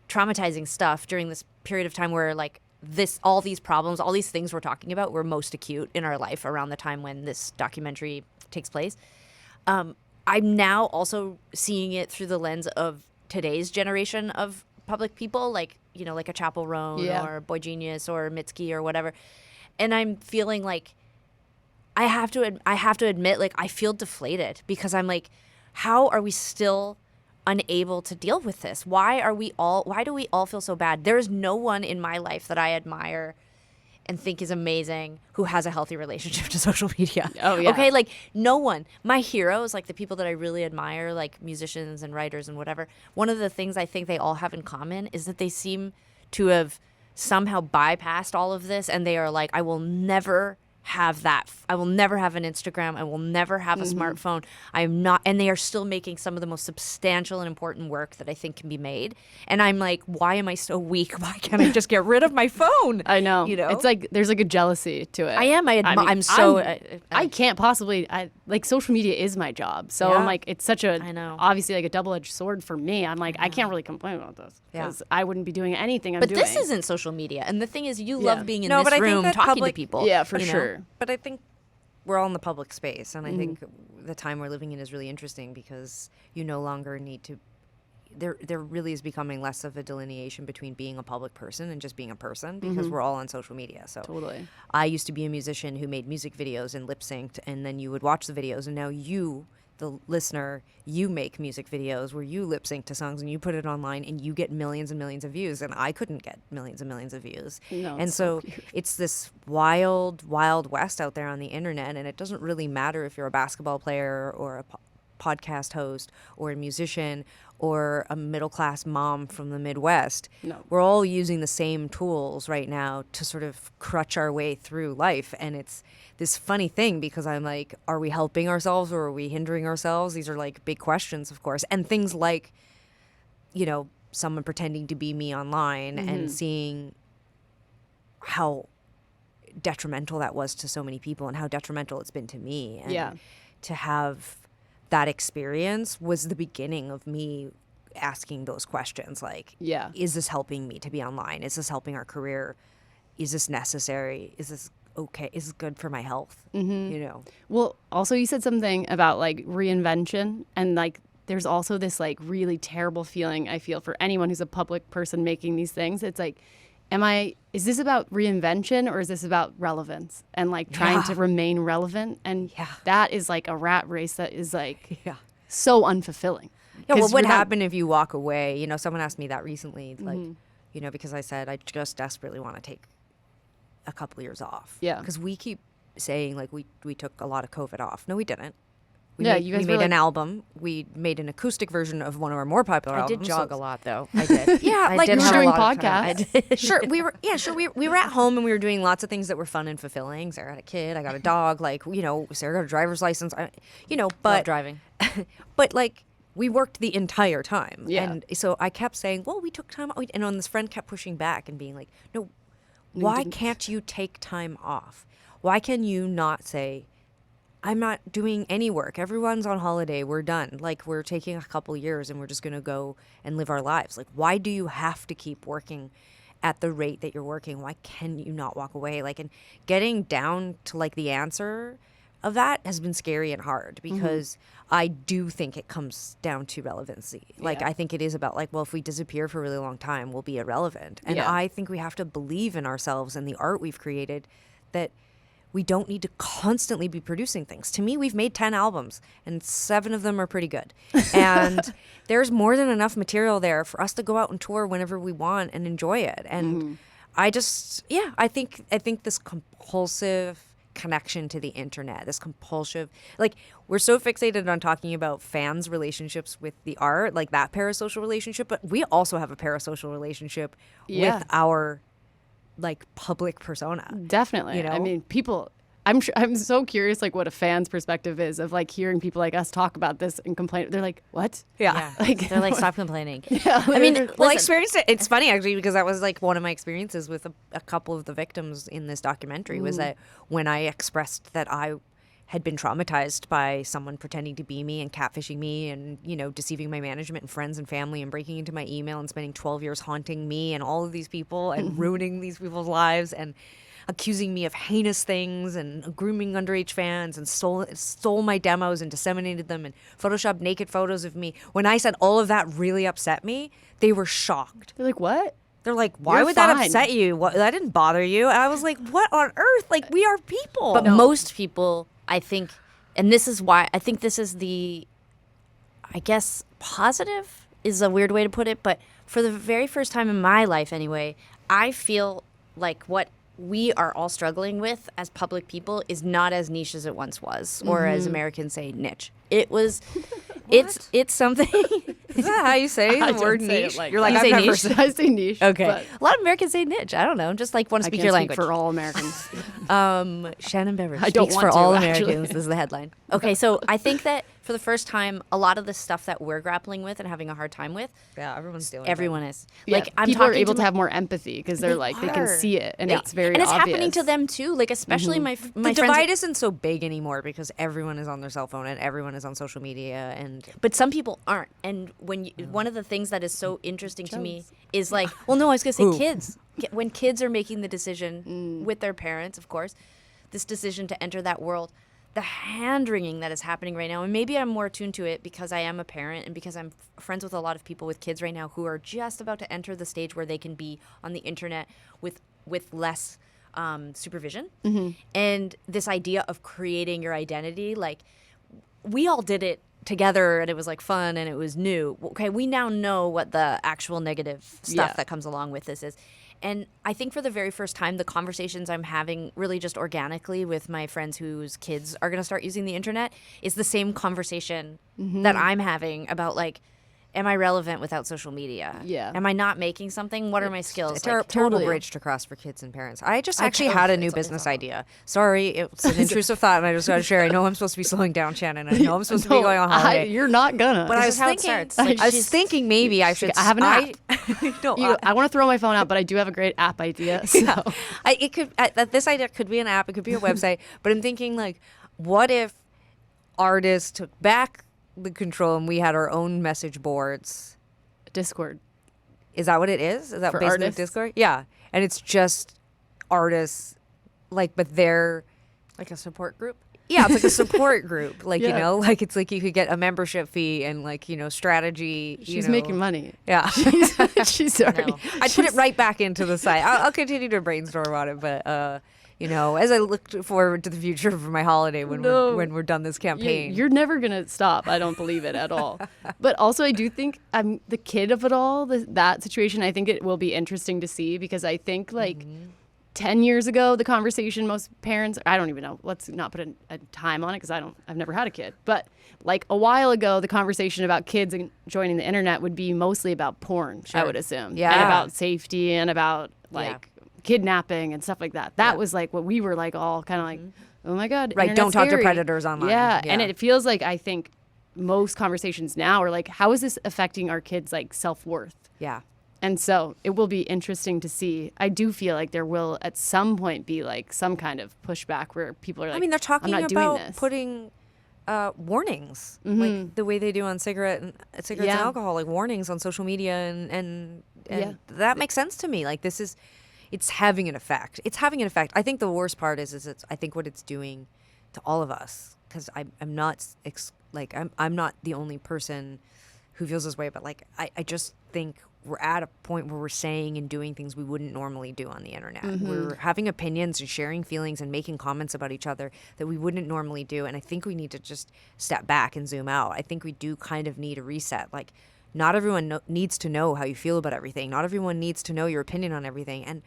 traumatizing stuff during this period of time where like all these problems, all these things we're talking about were most acute in our life around the time when this documentary takes place. I'm now also seeing it through the lens of today's generation of public people, like, you know, like a Chapel Roan or Boy Genius or Mitski or whatever. And I'm feeling like I have to admit, like, I feel deflated because I'm like, how are we still unable to deal with this? Why do we all feel so bad? There is no one in my life that I admire and think is amazing who has a healthy relationship to social media. Oh, yeah. Okay, like no one. My heroes, like the people that I really admire, like musicians and writers and whatever, one of the things I think they all have in common is that they seem to have somehow bypassed all of this and they are like, I will never have that. I will never have an Instagram. I will never have a smartphone. I'm not, and they are still making some of the most substantial and important work that I think can be made. And I'm like, why am I so weak? Why can't I just get rid of my phone? I know. You know? It's like there's like a jealousy to it. I am. I'm I can't possibly. Like social media is my job, so Yeah. I'm like it's such a I know. obviously like a double-edged sword for me. I'm like I can't really complain about this because I wouldn't be doing anything I'm But doing. this isn't social media. And the thing is, you Yeah. love being in No, but this I think room that talking public- to people. yeah, for you know? sure. But I think we're all in the public space, and I think the time we're living in is really interesting because you no longer need to. There really is becoming less of a delineation between being a public person and just being a person because we're all on social media. So Totally. I used to be a musician who made music videos and lip synced, and then you would watch the videos, and now you, the listener, you make music videos where you lip sync to songs and you put it online and you get millions and millions of views, and I couldn't get millions and millions of views. No, And it's so so it's this wild, wild west out there on the internet, and it doesn't really matter if you're a basketball player or a podcast host or a musician or a middle-class mom from the Midwest. No. We're all using the same tools right now to sort of crutch our way through life. And it's this funny thing because I'm like, are we helping ourselves or are we hindering ourselves? These are like big questions, of course. And things like, you know, someone pretending to be me online and seeing how detrimental that was to so many people and how detrimental it's been to me. And Yeah. to have that experience was the beginning of me asking those questions like, Yeah. is this helping me to be online? Is this helping our career? Is this necessary? Is this okay, is good for my health, Well, also you said something about like reinvention, and like there's also this like really terrible feeling I feel for anyone who's a public person making these things. It's like, is this about reinvention or is this about relevance and like trying to remain relevant? And that is like a rat race that is like so unfulfilling. Yeah, what would happen if you walk away? Someone asked me that recently, like, because I said I just desperately want to take a couple years off. Yeah. Because we keep saying, like, we took a lot of COVID off. No, we didn't. You guys made an album. We made an acoustic version of one of our more popular albums. I did jog a lot, though. I did. Yeah, I like did you have were a doing lot of time. podcasts. Sure, we were at home and we were doing lots of things that were fun and fulfilling. Sarah had a kid, I got a dog, like, Sarah got a driver's license, Love but driving. but like we worked the entire time. Yeah. And so I kept saying, well, we took time off. And then this friend kept pushing back and being like, no, why can't you take time off? Why can you not say, I'm not doing any work. Everyone's on holiday. We're done. Like, we're taking a couple years and we're just going to go and live our lives. Like, why do you have to keep working at the rate that you're working? Why can you not walk away? Like, and getting down to like the answer of that has been scary and hard because I do think it comes down to relevancy. Like, I think it is about like, well, if we disappear for a really long time, we'll be irrelevant. And I think we have to believe in ourselves and the art we've created, that we don't need to constantly be producing things. To me, we've made 10 albums and 7 of them are pretty good. And there's more than enough material there for us to go out and tour whenever we want and enjoy it. And I think this compulsive connection to the internet, this compulsive, like, we're so fixated on talking about fans' relationships with the art, like that parasocial relationship, but we also have a parasocial relationship with our like public persona. Definitely. I mean, people, I'm so curious like what a fan's perspective is of like hearing people like us talk about this and complain. They're like, what? Yeah. Like, They're like, stop complaining. I mean, well, I experienced it. It's funny actually because that was like one of my experiences with a couple of the victims in this documentary was that when I expressed that I had been traumatized by someone pretending to be me and catfishing me and, deceiving my management and friends and family and breaking into my email and spending 12 years haunting me and all of these people and ruining these people's lives and accusing me of heinous things and grooming underage fans and stole my demos and disseminated them and photoshopped naked photos of me. When I said all of that really upset me, they were shocked. they're like, what? They're like, why You're would fine. that upset you? That didn't bother you? And I was like, what on earth? Like, we are people. But most people, I think, and this is why, I think this is the, I guess, positive is a weird way to put it, but for the very first time in my life anyway, I feel like what we are all struggling with as public people is not as niche as it once was, or as Americans say, niche. It was, it's something. Is that how you say I the word don't say it niche? like You're that. like, You I've say never niche? I say niche. Okay. but A lot of Americans say niche. I don't know. Just like want to I speak can't your speak language. for all Americans. Shannon Beveridge I don't speaks want for to, all actually. Americans. This is the headline. Okay, so I think that for the first time, a lot of the stuff that we're grappling with and having a hard time with, Yeah, everyone's dealing everyone is. Yeah, Like, I'm people are talking able to my- have more empathy because they're like they can are. see it and it's very and it's obvious. happening to them too. Like especially my The friends. divide isn't so big anymore because everyone is on their cell phone and everyone is on social media and But some people aren't. And when one of the things that is so interesting to me is like, well, no, I was gonna say kids. When kids are making the decision with their parents, of course, this decision to enter that world, the hand wringing that is happening right now, and maybe I'm more attuned to it because I am a parent and because I'm friends with a lot of people with kids right now who are just about to enter the stage where they can be on the internet with less supervision. And this idea of creating your identity, like we all did it together and it was like fun and it was new. Okay, we now know what the actual negative stuff that comes along with this is. And I think for the very first time, the conversations I'm having really just organically with my friends whose kids are going to start using the internet is the same conversation that I'm having about like, am I relevant without social media? Yeah. Am I not making something? What are my skills? It's a Like, terrible totally. bridge to cross for kids and parents. I just actually had a new business idea. Sorry, it's an Is it- intrusive thought, and I just got to share. I know I'm supposed to be slowing down, Shannon. I know I'm supposed to be going on holiday. You're not gonna. But I This was is how it thinking, starts. Like, I was she's- thinking maybe I should. I have an app. No, I want to throw my phone out, but I do have a great app idea. So. it could. This idea could be an app. It could be a website. But I'm thinking like, what if artists took back the control and we had our own message boards? Discord. Is that what it is? Is that For basically artists? Discord? Yeah, and it's just artists but they're Like a support group. yeah, it's like a support group. Like, you Yeah. know, like it's like you could get a membership fee and like, you know, strategy. She's making money. Yeah. She's already. No. I'd put it right back into the site. I'll continue to brainstorm on it, but you know, as I look forward to the future for my holiday when we're done this campaign. You're never gonna stop. I don't believe it at all. But also, I do think I'm the kid of it all. That situation, I think it will be interesting to see because I think like. 10 years ago, the conversation most parents, I don't even know, let's not put a time on it because I've never had a kid. But like a while ago, the conversation about kids and joining the internet would be mostly about porn, I would assume. Yeah. And about safety and about like kidnapping and stuff like that. That was like what we were like all kind of like, oh my God. Right, don't internet's talk to scary. predators online. Yeah. Yeah. And it feels like I think most conversations now are like, how is this affecting our kids' like self-worth? Yeah. And so it will be interesting to see. I do feel like there will at some point be like some kind of pushback where people are like, I mean, they're talking I'm not doing about this. putting warnings, like the way they do on cigarettes and Yeah. alcohol, like warnings on social media, and Yeah. that makes sense to me. Like it's having an effect. It's having an effect. I think the worst part is it's I think what it's doing to all of us, because I'm not I'm not the only person who feels this way, but like I just think we're at a point where we're saying and doing things we wouldn't normally do on the internet. We're having opinions and sharing feelings and making comments about each other that we wouldn't normally do. And I think we need to just step back and zoom out. I think we do kind of need a reset. Like, not everyone needs to know how you feel about everything. Not everyone needs to know your opinion on everything. And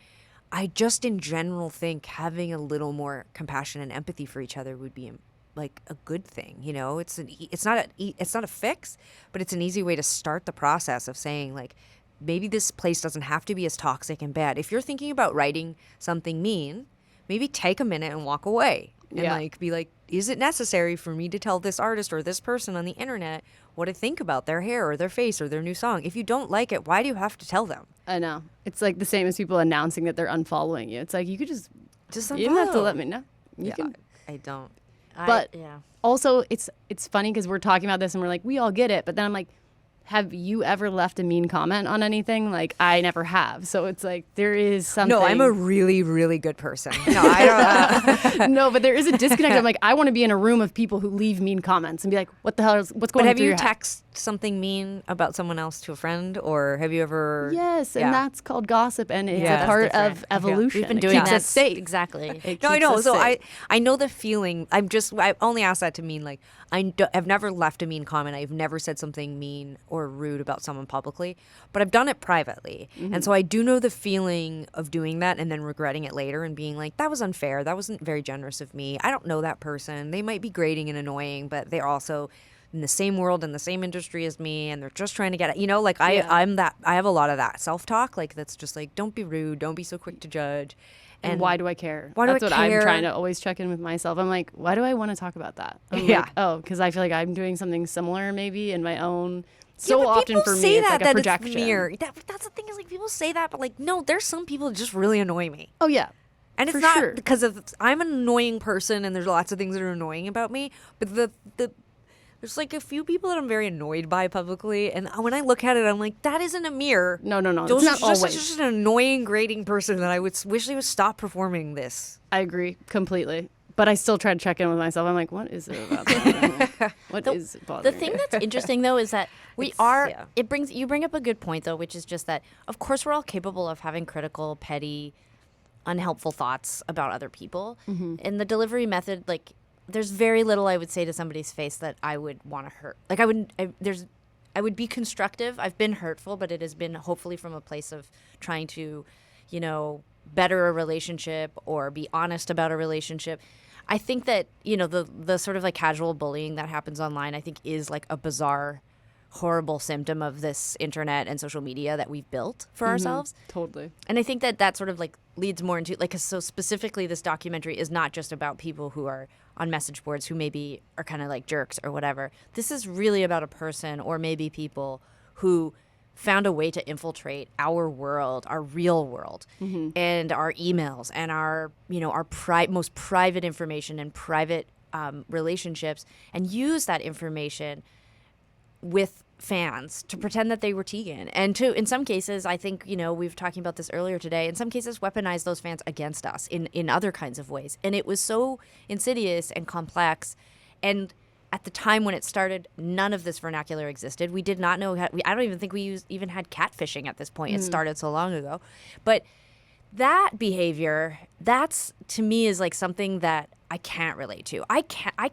I just in general think having a little more compassion and empathy for each other would be like a good thing. You know, it's not a fix, but it's an easy way to start the process of saying like, maybe this place doesn't have to be as toxic and bad. If you're thinking about writing something mean, maybe take a minute and walk away and like be like, is it necessary for me to tell this artist or this person on the internet what I think about their hair or their face or their new song? If you don't like it, why do you have to tell them? I know. It's like the same as people announcing that they're unfollowing you. It's like, you could just Just you don't have to unfollow. let me know. You Yeah, can. I don't. But yeah. also, it's funny because we're talking about this and we're like, we all get it. But then I'm like, have you ever left a mean comment on anything? Like, I never have. So it's like, there is something. No, I'm a really, really good person. No, I don't. No, but there is a disconnect. I'm like, I want to be in a room of people who leave mean comments and be like, what the hell is, what's going But on have through you your head? texted something mean about someone else to a friend, or have you ever? Yes, and Yeah. that's called gossip, and it's Yeah, a that's part different. of evolution. We've been It doing keeps that us safe. exactly. It No, I keeps know. us So safe. I know the feeling. I only asked that to mean like I've never left a mean comment. I've never said something mean or rude about someone publicly, but I've done it privately. And so I do know the feeling of doing that and then regretting it later and being like, that was unfair. That wasn't very generous of me. I don't know that person. They might be grating and annoying, but they're also in the same world and the same industry as me, and they're just trying to get it. You know, like I'm that. I have a lot of that self-talk. Like that's just like, don't be rude. Don't be so quick to judge. And why do I care? Why do That's I what care? I'm trying to always check in with myself. I'm like, why do I want to talk about that? I'm Yeah. like, oh, because I feel like I'm doing something similar maybe in my own. Yeah, So but often people for me, say it's like a that projection. It's mirror. That's the thing is like people say that, but like no, there's some people that just really annoy me. Oh, yeah. And it's For not sure. because of I'm an annoying person and there's lots of things that are annoying about me, but the there's like a few people that I'm very annoyed by publicly, and when I look at it, I'm like, that isn't a mirror. No. Those It's are not just, always. just an annoying, grating person that I would wish they would stop performing this. I agree completely. But I still try to check in with myself. I'm like, what is it about that? What is The bothering thing me? that's interesting though is that we It's- are yeah. you bring up a good point though, which is just that of course we're all capable of having critical, petty, unhelpful thoughts about other people. And the delivery method, like there's very little I would say to somebody's face that I would want to hurt. Like I would be constructive. I've been hurtful, but it has been hopefully from a place of trying to, you know, better a relationship or be honest about a relationship. I think that, you know, the sort of like casual bullying that happens online, I think is like a bizarre, horrible symptom of this internet and social media that we've built for ourselves. Totally. And I think that that sort of like leads more into like, 'cause so specifically this documentary is not just about people who are on message boards who maybe are kind of like jerks or whatever. This is really about a person or maybe people who found a way to infiltrate our world, our real world, and our emails and our, you know, our most private information and private relationships, and use that information with fans to pretend that they were Tegan, and to, in some cases, I think, we were talking about this earlier today, in some cases weaponize those fans against us in other kinds of ways. And it was so insidious and complex. And at the time when it started, none of this vernacular existed. We did not know I don't even think we even had catfishing at this point. It started so long ago. But that behavior, that's, to me, is like something that I can't relate to. I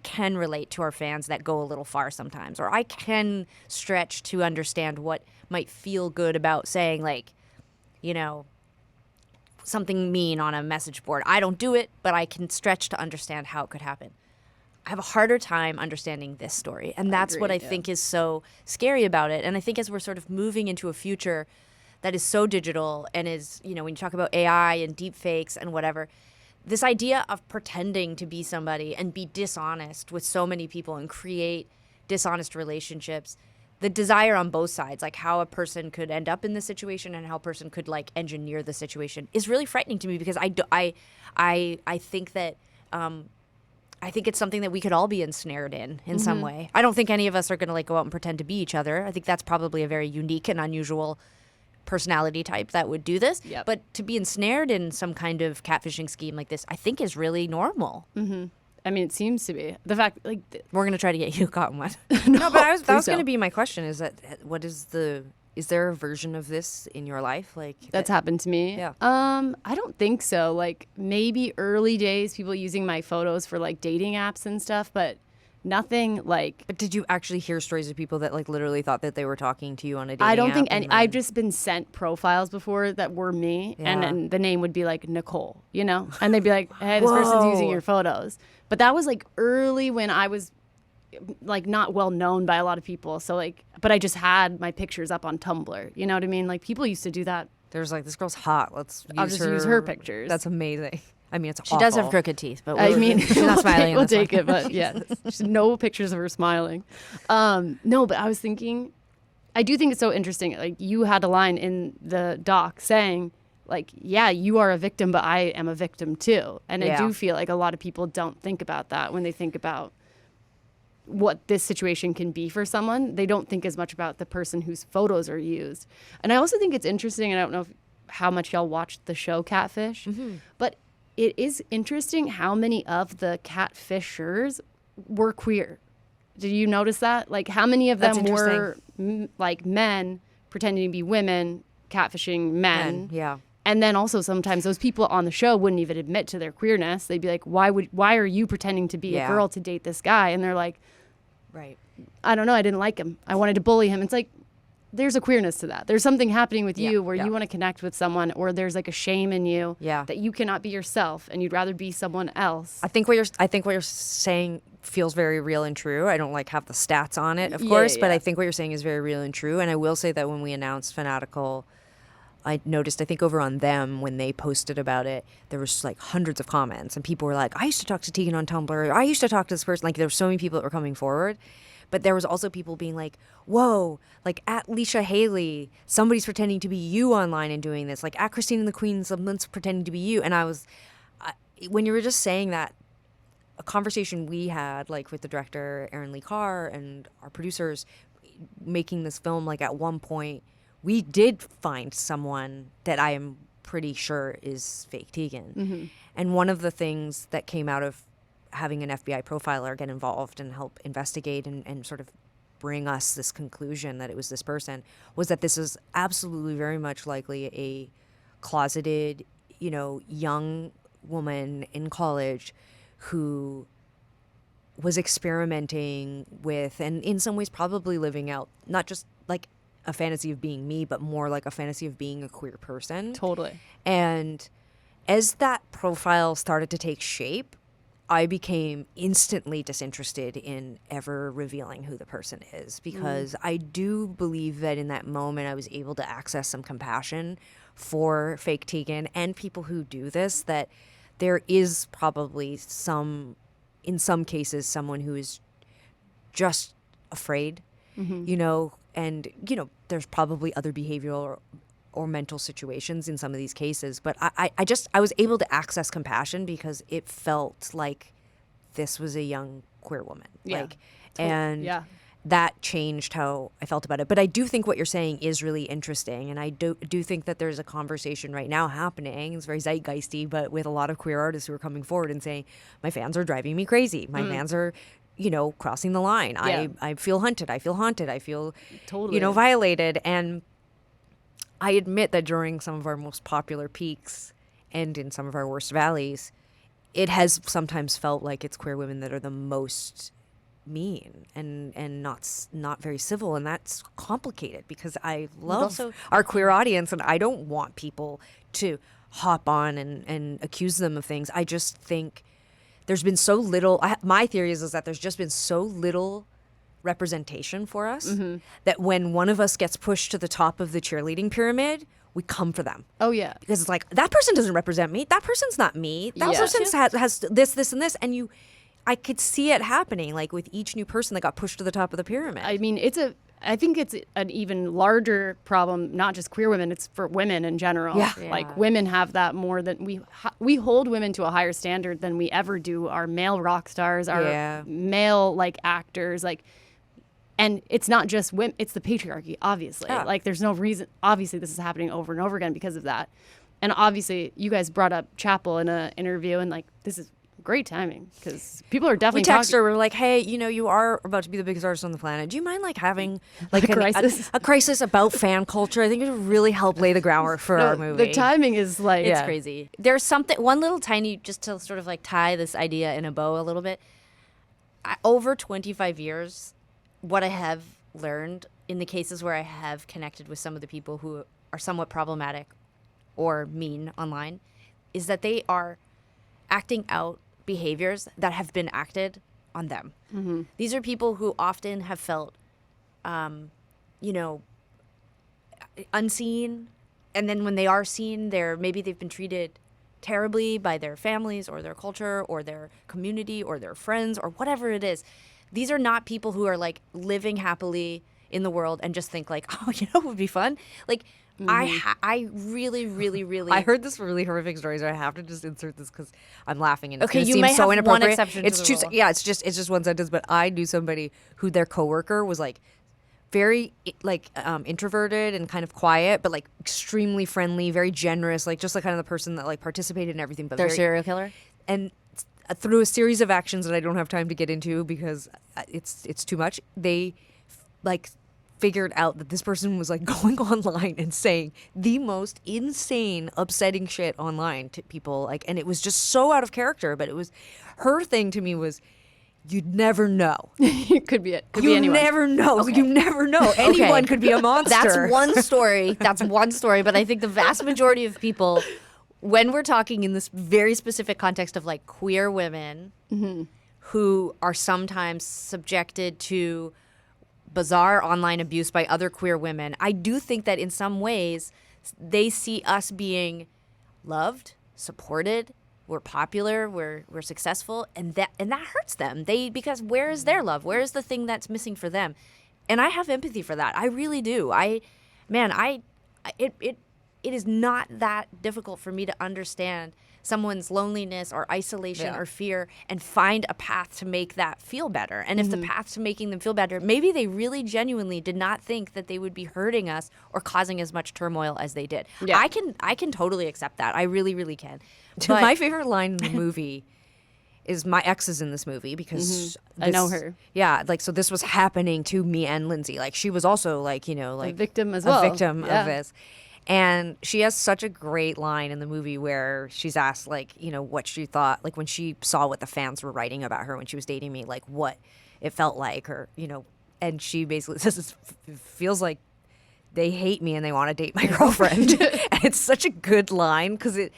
can relate to our fans that go a little far sometimes, or I can stretch to understand what might feel good about saying, like, something mean on a message board. I don't do it, but I can stretch to understand how it could happen. I have a harder time understanding this story, and that's what I think is so scary about it. And I think as we're sort of moving into a future that is so digital and is, when you talk about AI and deep fakes and whatever, this idea of pretending to be somebody and be dishonest with so many people and create dishonest relationships, the desire on both sides, like how a person could end up in this situation and how a person could like engineer the situation, is really frightening to me, because I think that I think it's something that we could all be ensnared in some way. I don't think any of us are going to like go out and pretend to be each other. I think that's probably a very unique and unusual personality type that would do this. Yep. But to be ensnared in some kind of catfishing scheme like this, I think is really normal. I mean, it seems to be. The fact, like, We're going to try to get you caught in one. No, but that was so. going to be my question. Is there a version of this in your life? Like that's happened to me. Yeah. I don't think so. Like, maybe early days, people using my photos for like dating apps and stuff, but nothing like. But did you actually hear stories of people that like literally thought that they were talking to you on a dating I don't app think and any. then- I've just been sent profiles before that were me, and Yeah. then the name would be like Nicole, and they'd be like, "Hey, this person's using your photos." But that was like early when I was like not well known by a lot of people. So like, but I just had my pictures up on Tumblr. You know what I mean? Like people used to do that. There's like, this girl's hot. I'll just use her pictures. That's amazing. I mean, it's She does have awful. crooked teeth, but I mean, she's not smiling. We'll That's fine. take it, but yeah, just no pictures of her smiling. No, but I was thinking, I do think it's so interesting. Like you had a line in the doc saying, like, yeah, you are a victim, but I am a victim too. And I Yeah. do feel like a lot of people don't think about that when they think about what this situation can be for someone. They don't think as much about the person whose photos are used. And I also think it's interesting, and I don't know how much y'all watched the show Catfish, but it is interesting how many of the catfishers were queer. Did you notice that? Like how many of That's them were like men pretending to be women, catfishing men. Yeah. And then also sometimes those people on the show wouldn't even admit to their queerness. They'd be like, why are you pretending to be Yeah. a girl to date this guy? And they're like, right. I don't know, I didn't like him. I wanted to bully him. It's like, there's a queerness to that. There's something happening with you where you want to connect with someone, or there's like a shame in you that you cannot be yourself and you'd rather be someone else. I think what you're saying feels very real and true. I don't like have the stats on it, of Yeah, course, but yeah. I think what you're saying is very real and true. And I will say that when we announced Fanatical, I noticed, I think over on them, when they posted about it, there was like hundreds of comments, and people were like, I used to talk to Tegan on Tumblr, or I used to talk to this person. Like there were so many people that were coming forward. But there was also people being like, whoa, like at Leisha Haley, somebody's pretending to be you online and doing this. Like at Christine and the Queen, someone's pretending to be you. And I was, when you were just saying that, a conversation we had like with the director, Erin Lee Carr, and our producers making this film, like at one point, we did find someone that I am pretty sure is fake Tegan. And one of the things that came out of having an FBI profiler get involved and help investigate and sort of bring us this conclusion that it was this person was that this is absolutely very much likely a closeted, young woman in college who was experimenting with, and in some ways probably living out not just like a fantasy of being me, but more like a fantasy of being a queer person. Totally. And as that profile started to take shape, I became instantly disinterested in ever revealing who the person is, because I do believe that in that moment I was able to access some compassion for fake Tegan and people who do this, that there is probably in some cases, someone who is just afraid, and, there's probably other behavioral or mental situations in some of these cases. But I was able to access compassion because it felt like this was a young queer woman. Yeah. And Yeah. that changed how I felt about it. But I do think what you're saying is really interesting. And I do think that there's a conversation right now happening. It's very zeitgeisty, but with a lot of queer artists who are coming forward and saying, my fans are driving me crazy. My fans are, crossing the line. Yeah. I feel hunted. I feel haunted. I feel, Totally. violated. And I admit that during some of our most popular peaks and in some of our worst valleys, it has sometimes felt like it's queer women that are the most mean and not very civil, and that's complicated because I love also- our queer audience, and I don't want people to hop on and accuse them of things. I just think there's been so little. My theory is that there's just been so little representation for us that when one of us gets pushed to the top of the cheerleading pyramid, we come for them. Oh yeah. Because it's like, that person doesn't represent me. That person's not me. That Yeah. person has this, and this. And I could see it happening, like with each new person that got pushed to the top of the pyramid. I mean, I think it's an even larger problem, not just queer women, it's for women in general. Yeah. Like women have that more than we hold women to a higher standard than we ever do our male rock stars, our male like actors, like, and it's not just women, it's the patriarchy, obviously. Yeah. Like there's no reason, obviously this is happening over and over again because of that. And obviously you guys brought up Chapel in an interview, and like this is great timing because people are definitely we text her. We're like, hey, you are about to be the biggest artist on the planet. Do you mind like having like A crisis? a crisis about fan culture? I think it would really help lay the groundwork for our movie. The timing is like It's crazy. There's something, one little tiny, just to sort of like tie this idea in a bow a little bit. Over 25 years, what I have learned in the cases where I have connected with some of the people who are somewhat problematic or mean online is that they are acting out behaviors that have been acted on them. Mm-hmm. These are people who often have felt, unseen, and then when they are seen, maybe they've been treated terribly by their families or their culture or their community or their friends or whatever it is. These are not people who are like living happily in the world and just think like, oh, it would be fun. Like, I really, really, really. I heard this really horrific stories. I have to just insert this because I'm laughing and it's Okay, gonna you seem may so have one inappropriate. exception to It's the two. rule. Yeah, it's just one sentence. But I knew somebody who their coworker was like very like introverted and kind of quiet, but like extremely friendly, very generous, like just the kind of the person that like participated in everything. But They're a very, serial killer? and through a series of actions that I don't have time to get into because it's too much, they like figured out that this person was like going online and saying the most insane, upsetting shit online to people, like, and it was just so out of character. But it was her thing to me was, you'd never know. it could be it. Could You be anyone. never know. You never know. Anyone could be a monster. That's one story. That's one story. But I think the vast majority of people, when we're talking in this very specific context of like queer women who are sometimes subjected to bizarre online abuse by other queer women, I do think that in some ways they see us being loved, supported, we're popular, we're successful, and that hurts them. Because where is their love? Where is the thing that's missing for them? And I have empathy for that. I really do. It is not that difficult for me to understand someone's loneliness or isolation or fear and find a path to make that feel better. And if the path to making them feel better, maybe they really genuinely did not think that they would be hurting us or causing as much turmoil as they did. Yeah. I can totally accept that. I really, really can. So my favorite line in the movie is my ex is in this movie because I know her. Yeah, like so this was happening to me and Lindsay. Like she was also like, like a victim as well. A victim Yeah. of this. And she has such a great line in the movie where she's asked, like, what she thought, like when she saw what the fans were writing about her when she was dating me, like what it felt like, or, and she basically says it feels like they hate me and they want to date my girlfriend. And it's such a good line because it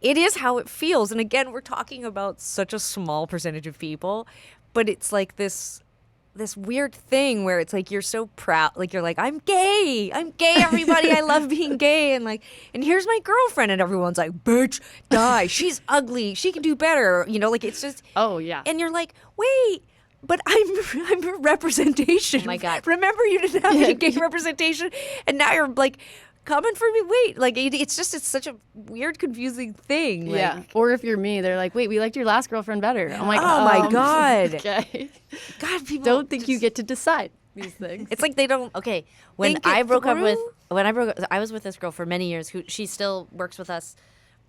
is how it feels. And again, we're talking about such a small percentage of people, but it's like this weird thing where it's like you're so proud, like you're like, I'm gay, everybody, I love being gay, and here's my girlfriend, and everyone's like, bitch, die, she's ugly, she can do better, like it's just, Oh yeah. and you're like, wait, but I'm a representation. Oh my God. Remember, you didn't have any gay representation, and now you're like coming for me? Wait, like it's such a weird, confusing thing. Like, yeah. Or if you're me, they're like, wait, we liked your last girlfriend better. I'm like, oh my God. Okay. God, people Don't think you get to decide these things. It's like they don't. Okay, when Think it I broke up with through? I was with this girl for many years who she still works with us.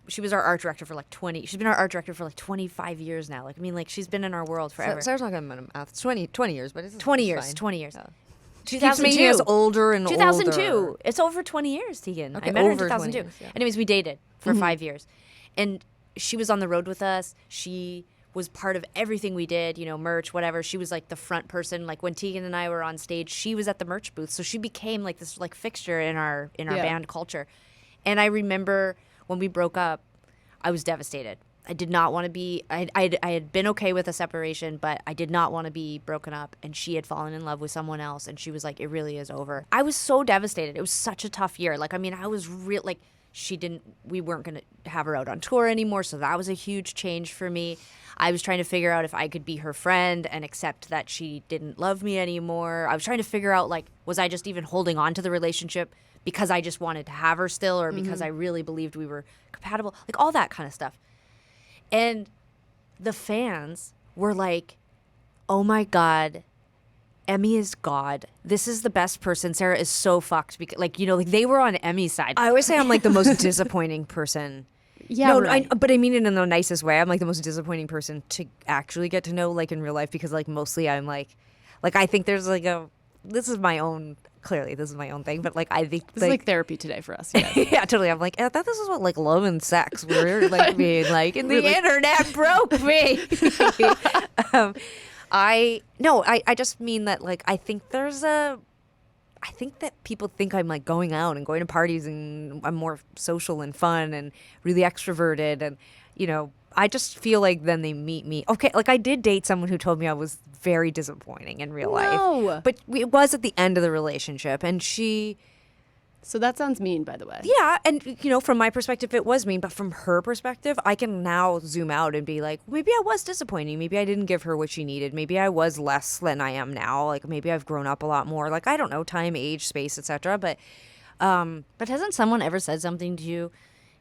She was our art director for like 20. She's been our art director for like 25 years now. Like I mean, like she's been in our world forever. Sarah's not gonna math. It's 20 years, but it's 20 it's years. fine. 20 years. She keeps making us older and 2002. older. It's over 20 years, Tegan. Okay, I met her in over 20 2002. years, yeah. Anyways, we dated for 5 years. And she was on the road with us. She was part of everything we did, you know, merch, whatever. She was like the front person. Like when Tegan and I were on stage, she was at the merch booth. So she became like this like fixture in our Yeah. band culture. And I remember when we broke up, I was devastated. I did not want to be, I had been okay with a separation, but I did not want to be broken up. And she had fallen in love with someone else. And she was like, it really is over. I was so devastated. It was such a tough year. Like, I mean, I was real, like, we weren't going to have her out on tour anymore. So that was a huge change for me. I was trying to figure out if I could be her friend and accept that she didn't love me anymore. I was trying to figure out, like, was I just even holding on to the relationship because I just wanted to have her still, or because I really believed we were compatible? Like, all that kind of stuff. And the fans were like, oh my God, Emmy is God. This is the best person. Sarah is so fucked. Because, like, you know, like they were on Emmy's side. I always say I'm like the most disappointing person. Yeah, no, right. but I mean it in the nicest way. I'm like the most disappointing person to actually get to know, like in real life, because like mostly I'm like I think there's like this is my own thing, but like I think This is like therapy today for us. Yes. yeah, totally. I'm like, I thought this is what like love and sex were like being like, and the internet broke me. I just mean that like I think that people think I'm like going out and going to parties and I'm more social and fun and really extroverted, and you know, I just feel like then they meet me. Okay, like I did date someone who told me I was very disappointing in real No. life, but it was at the end of the relationship, and she. So that sounds mean, by the way. Yeah, and you know, from my perspective, it was mean, but from her perspective, I can now zoom out and be like, maybe I was disappointing. Maybe I didn't give her what she needed. Maybe I was less than I am now. Like maybe I've grown up a lot more. Like I don't know, time, age, space, etc. But hasn't someone ever said something to you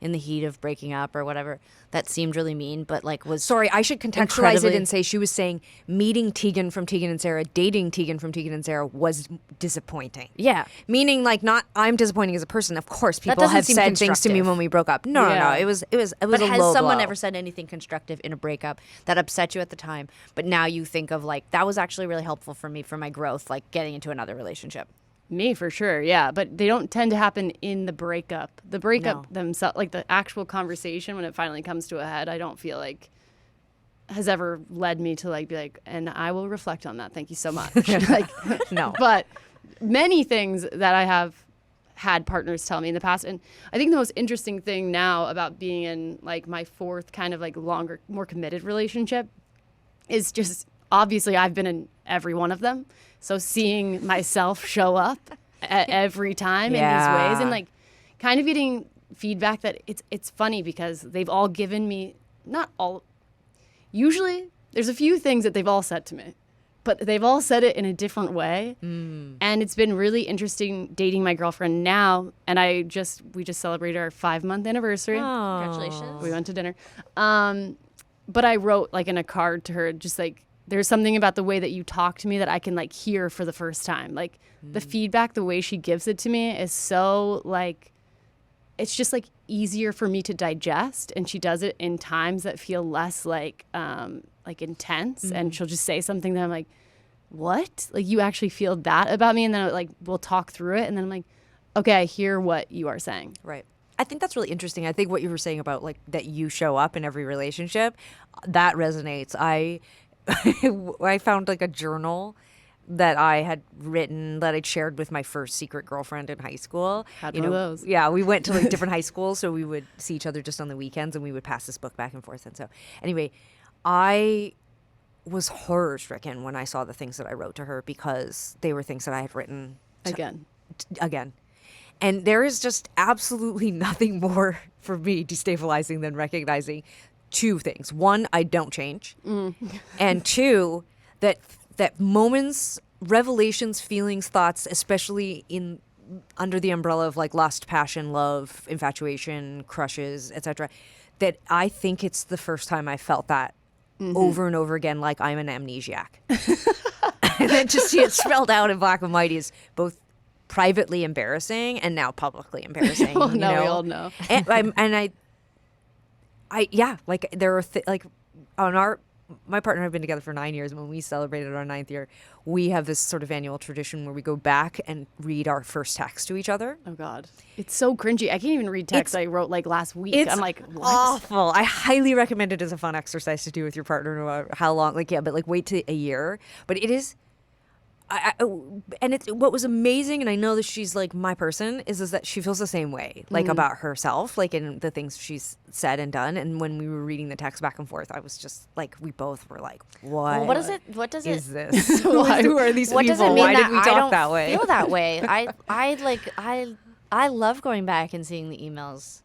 in the heat of breaking up or whatever that seemed really mean, but like was sorry, I should contextualize it and say she was saying meeting Tegan from Tegan and Sara, dating Tegan from Tegan and Sara was disappointing. Yeah. Meaning like not I'm disappointing as a person. Of course, people doesn't have seem said things to me constructive. when we broke up. No. It was But a has low someone blow. ever said anything constructive in a breakup that upset you at the time, but now you think of like, that was actually really helpful for me for my growth, like getting into another relationship? Me for sure, yeah. But they don't tend to happen in the breakup. The breakup No. themselves, like the actual conversation when it finally comes to a head, I don't feel like has ever led me to like be like, and I will reflect on that. Thank you so much. Like, No. But many things that I have had partners tell me in the past, and I think the most interesting thing now about being in like my fourth kind of like longer, more committed relationship is just obviously I've been in every one of them. So seeing myself show up at every time in these ways, and like kind of getting feedback that it's funny because they've all given me, not all, usually there's a few things that they've all said to me, but they've all said it in a different way. And it's been really interesting dating my girlfriend now. And we just celebrated our 5-month anniversary. Congratulations. We went to dinner. But I wrote like in a card to her, just like, there's something about the way that you talk to me that I can like hear for the first time. Like the feedback, the way she gives it to me is so like, it's just like easier for me to digest. And she does it in times that feel less like intense. And she'll just say something that I'm like, what? Like you actually feel that about me? And then like, we'll talk through it. And then I'm like, okay, I hear what you are saying. Right. I think that's really interesting. I think what you were saying about like that you show up in every relationship, that resonates. I found like a journal that I had written that I'd shared with my first secret girlfriend in high school. Had one of those. Yeah, we went to like different high schools, so we would see each other just on the weekends, and we would pass this book back and forth. And so, anyway, I was horror stricken when I saw the things that I wrote to her because they were things that I had written again. And there is just absolutely nothing more for me destabilizing than recognizing two things. One, I don't change. And two, that moments, revelations, feelings, thoughts, especially in under the umbrella of like lust, passion, love, infatuation, crushes, etc., that I think it's the first time I felt that over and over again, like I'm an amnesiac. And then to see it spelled out in black and white is both privately embarrassing and now publicly embarrassing. Well, you now know? we all know. And yeah, like there are like on my partner and I have been together for 9 years. And when we celebrated our 9th year, we have this sort of annual tradition where we go back and read our first text to each other. Oh God, it's so cringy. I can't even read text I wrote like last week. It's I'm like, what? awful. I highly recommend it as a fun exercise to do with your partner. No matter how long, like but like wait to a year. But it is. And it's what was amazing, and I know that she's like my person, is that she feels the same way, like about herself, like in the things she's said and done. And when we were reading the text back and forth, I was just like, we both were like, what? Well, what is it? What does is it? this? Who are these What people? does it mean Why that did we I talk don't that way? feel that way? I love going back and seeing the emails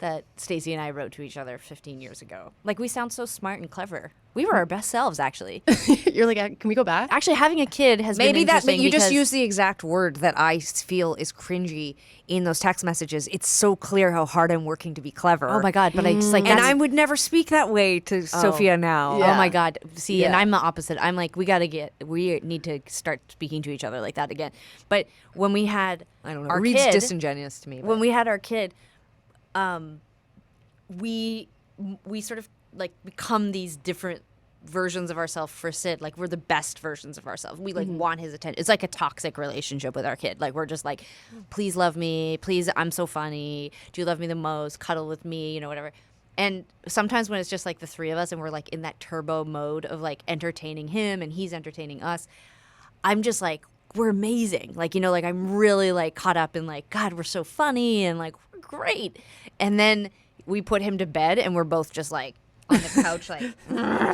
that Stacey and I wrote to each other 15 years ago. Like, we sound so smart and clever. We were our best selves, actually. You're like, can we go back? Actually, having a kid has Maybe been that, interesting but you just because- use the exact word that I feel is cringy in those text messages. It's so clear how hard I'm working to be clever. Oh my God! But I just like, And that's- I would never speak that way to Sophia now. Yeah. Oh my God! See, and Yeah. I'm the opposite. I'm like, we need to start speaking to each other like that again. But when we had I don't know. our It reads kid, disingenuous to me. when we had our kid, we sort of like become these different versions of ourselves for Sid. Like, we're the best versions of ourselves. We like want his attention. It's like a toxic relationship with our kid. Like, we're just like, please love me, please, I'm so funny, do you love me the most, cuddle with me, you know, whatever. And sometimes when it's just like the three of us and we're like in that turbo mode of like entertaining him and he's entertaining us, I'm just like, we're amazing. Like, you know, like I'm really like caught up in like, God, we're so funny and like we're great. And then we put him to bed and we're both just like on the couch,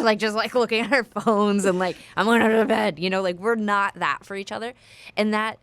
like just like looking at our phones and like, I'm going to bed, you know, like we're not that for each other. And that,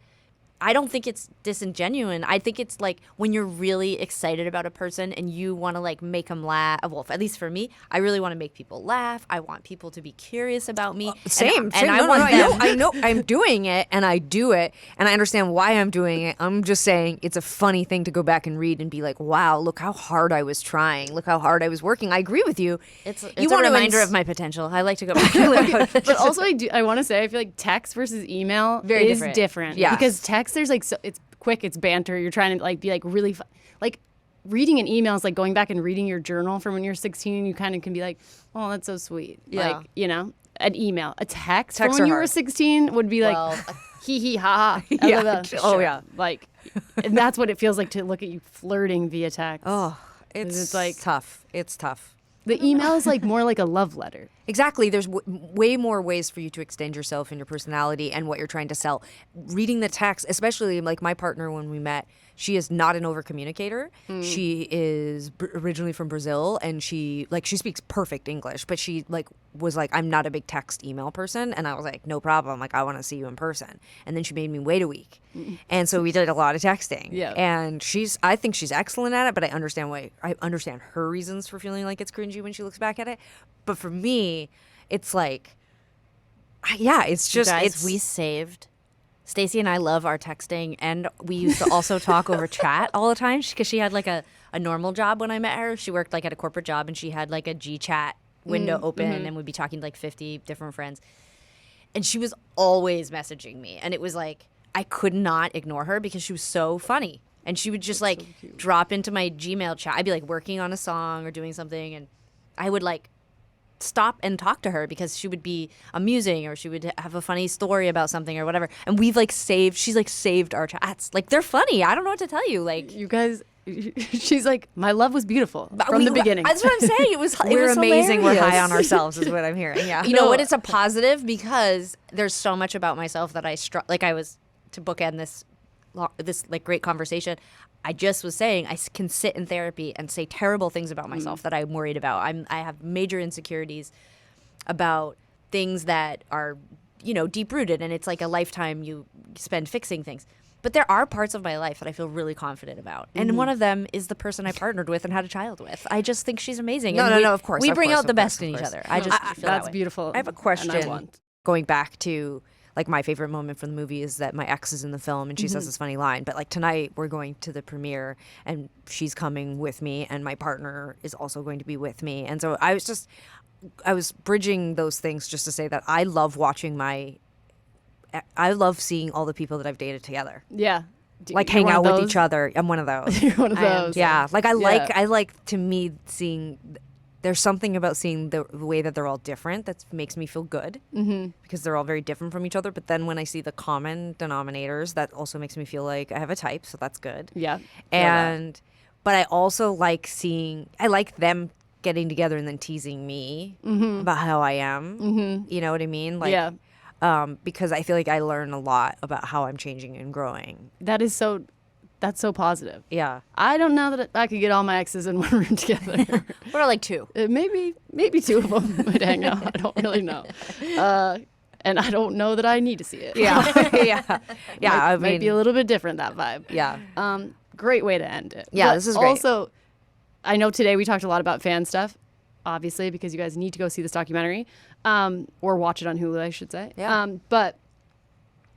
I don't think it's disingenuous. I think it's like when you're really excited about a person and you want to like make them laugh. Well, at least for me, I really want to make people laugh. I want people to be curious about me. Same. And I No, want them. I know I'm doing it and I do it and I understand why I'm doing it. I'm just saying it's a funny thing to go back and read and be like, wow, look how hard I was trying. Look how hard I was working. I agree with you. It's you a want to reminder of my potential. I like to go back and look at it. But also, I want to say, I feel like text versus email Very is different. different. Yes. Because text, there's like, so, it's quick, it's banter. You're trying to like be like really, like reading an email is like going back and reading your journal from when you're 16. You kind of can be like, oh, that's so sweet. Yeah. Like, you know, an email, a text from Texts when are you were hard. 16 would be like, Well, hee hee ha ha. Yeah. LOL. Oh, yeah. Like, and that's what it feels like to look at you flirting via text. Oh, it's like- tough. It's tough. The email is like more like a love letter. Exactly. There's way more ways for you to extend yourself and your personality and what you're trying to sell. Reading the text, especially like my partner when we met, she is not an over communicator. She is originally from Brazil and she speaks perfect English, but she was like, I'm not a big text email person. And I was like, no problem. Like, I want to see you in person. And then she made me wait a week. And so we did a lot of texting. Yeah. And I think she's excellent at it, but I understand her reasons for feeling like it's cringy when she looks back at it. But for me, it's like, yeah, it's just, guys, we saved. Stacey and I love our texting, and we used to also talk over chat all the time because she had like a normal job when I met her. She worked like at a corporate job, and she had like a G chat window open, and we'd be talking to like 50 different friends. And she was always messaging me, and it was like I could not ignore her because she was so funny. And she would just like drop into my Gmail chat. I'd be like working on a song or doing something, and I would like stop and talk to her because she would be amusing or she would have a funny story about something or whatever. And we've like she's like saved our chats. Like, they're funny. I don't know what to tell you. Like, You guys, she's like, my love was beautiful from the beginning. That's what I'm saying. It was we're amazing. We're high hilarious. on ourselves is what I'm hearing. Yeah. You know what? It's a positive because there's so much about myself that I was to bookend this like great conversation. I just was saying I can sit in therapy and say terrible things about myself that I'm worried about. I have major insecurities about things that are, you know, deep rooted, and it's like a lifetime you spend fixing things. But there are parts of my life that I feel really confident about. And one of them is the person I partnered with and had a child with. I just think she's amazing. No, And no, of course. We of bring course, out the of best course, in of each course. other. I just feel That's that way. beautiful. I have a and question. I want. Going back to like my favorite moment from the movie is that my ex is in the film and she says this funny line. But like tonight we're going to the premiere and she's coming with me and my partner is also going to be with me. And so I was bridging those things just to say that I love seeing all the people that I've dated together. Yeah. Like You're hang one out of with those? each other. I'm one of those. You're one of I am. those. Yeah. Like I Yeah. like to me seeing there's something about seeing the way that they're all different that makes me feel good because they're all very different from each other. But then when I see the common denominators, that also makes me feel like I have a type, so that's good. Yeah. But I also like I like them getting together and then teasing me about how I am. You know what I mean? Like, Yeah. Because I feel like I learn a lot about how I'm changing and growing. That's so positive. Yeah. I don't know that I could get all my exes in one room together. What are like two? Maybe two of them would hang out. I don't really know. And I don't know that I need to see it. Yeah. yeah. Yeah. Might be a little bit different, that vibe. Yeah. Great way to end it. Yeah, But this is great. Also, I know today we talked a lot about fan stuff, obviously, because you guys need to go see this documentary, or watch it on Hulu, I should say. Yeah. But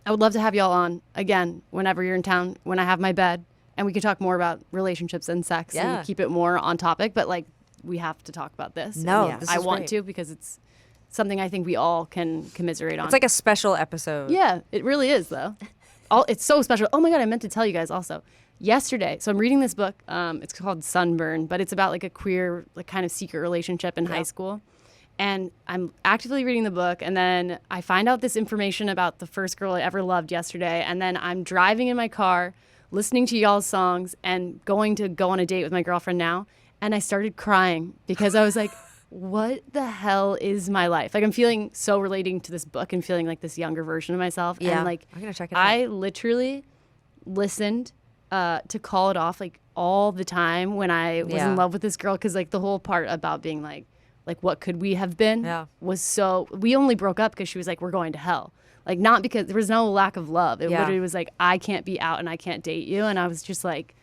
I would love to have y'all on again whenever you're in town, when I have my bed, and we could talk more about relationships and sex Yeah. and keep it more on topic. But like, we have to talk about this. No, And this I is want great. to because it's something I think we all can commiserate on. It's like a special episode. Yeah, it really is though. It's so special. Oh my God, I meant to tell you guys also. Yesterday, so I'm reading this book. It's called Sunburn, but it's about like a queer, like kind of secret relationship in high school. And I'm actively reading the book, and then I find out this information about the first girl I ever loved yesterday, and then I'm driving in my car, listening to y'all's songs, and going to go on a date with my girlfriend now, and I started crying because I was like, what the hell is my life? Like, I'm feeling so relating to this book and feeling like this younger version of myself. Yeah. And like, I'm gonna check it out. I literally listened to Call It Off like all the time when I was Yeah. in love with this girl, because like the whole part about being like what could we have been Yeah. was so, we only broke up because she was like, we're going to hell. Like, not because there was no lack of love. It Yeah. literally was like, I can't be out and I can't date you. And I was just like,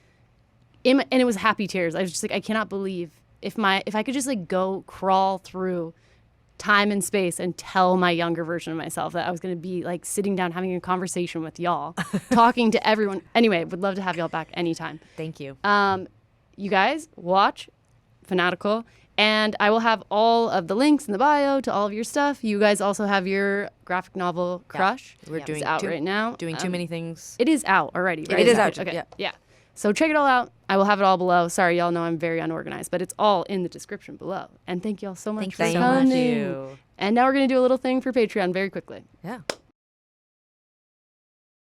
and it was happy tears. I was just like, I cannot believe if I could just like go crawl through time and space and tell my younger version of myself that I was going to be like sitting down having a conversation with y'all, talking to everyone. Anyway, would love to have y'all back anytime. Thank you. You guys watch Fanatical, and I will have all of the links in the bio to all of your stuff. You guys also have your graphic novel Crush. We're It's doing out right now. Doing too many things. It is out already, right? It is out, Okay. yeah. Yeah. So check it all out. I will have it all below. Sorry, y'all know I'm very unorganized, but it's all in the description below. And thank y'all so much for Thank coming. you. And now we're going to do a little thing for Patreon very quickly. Yeah.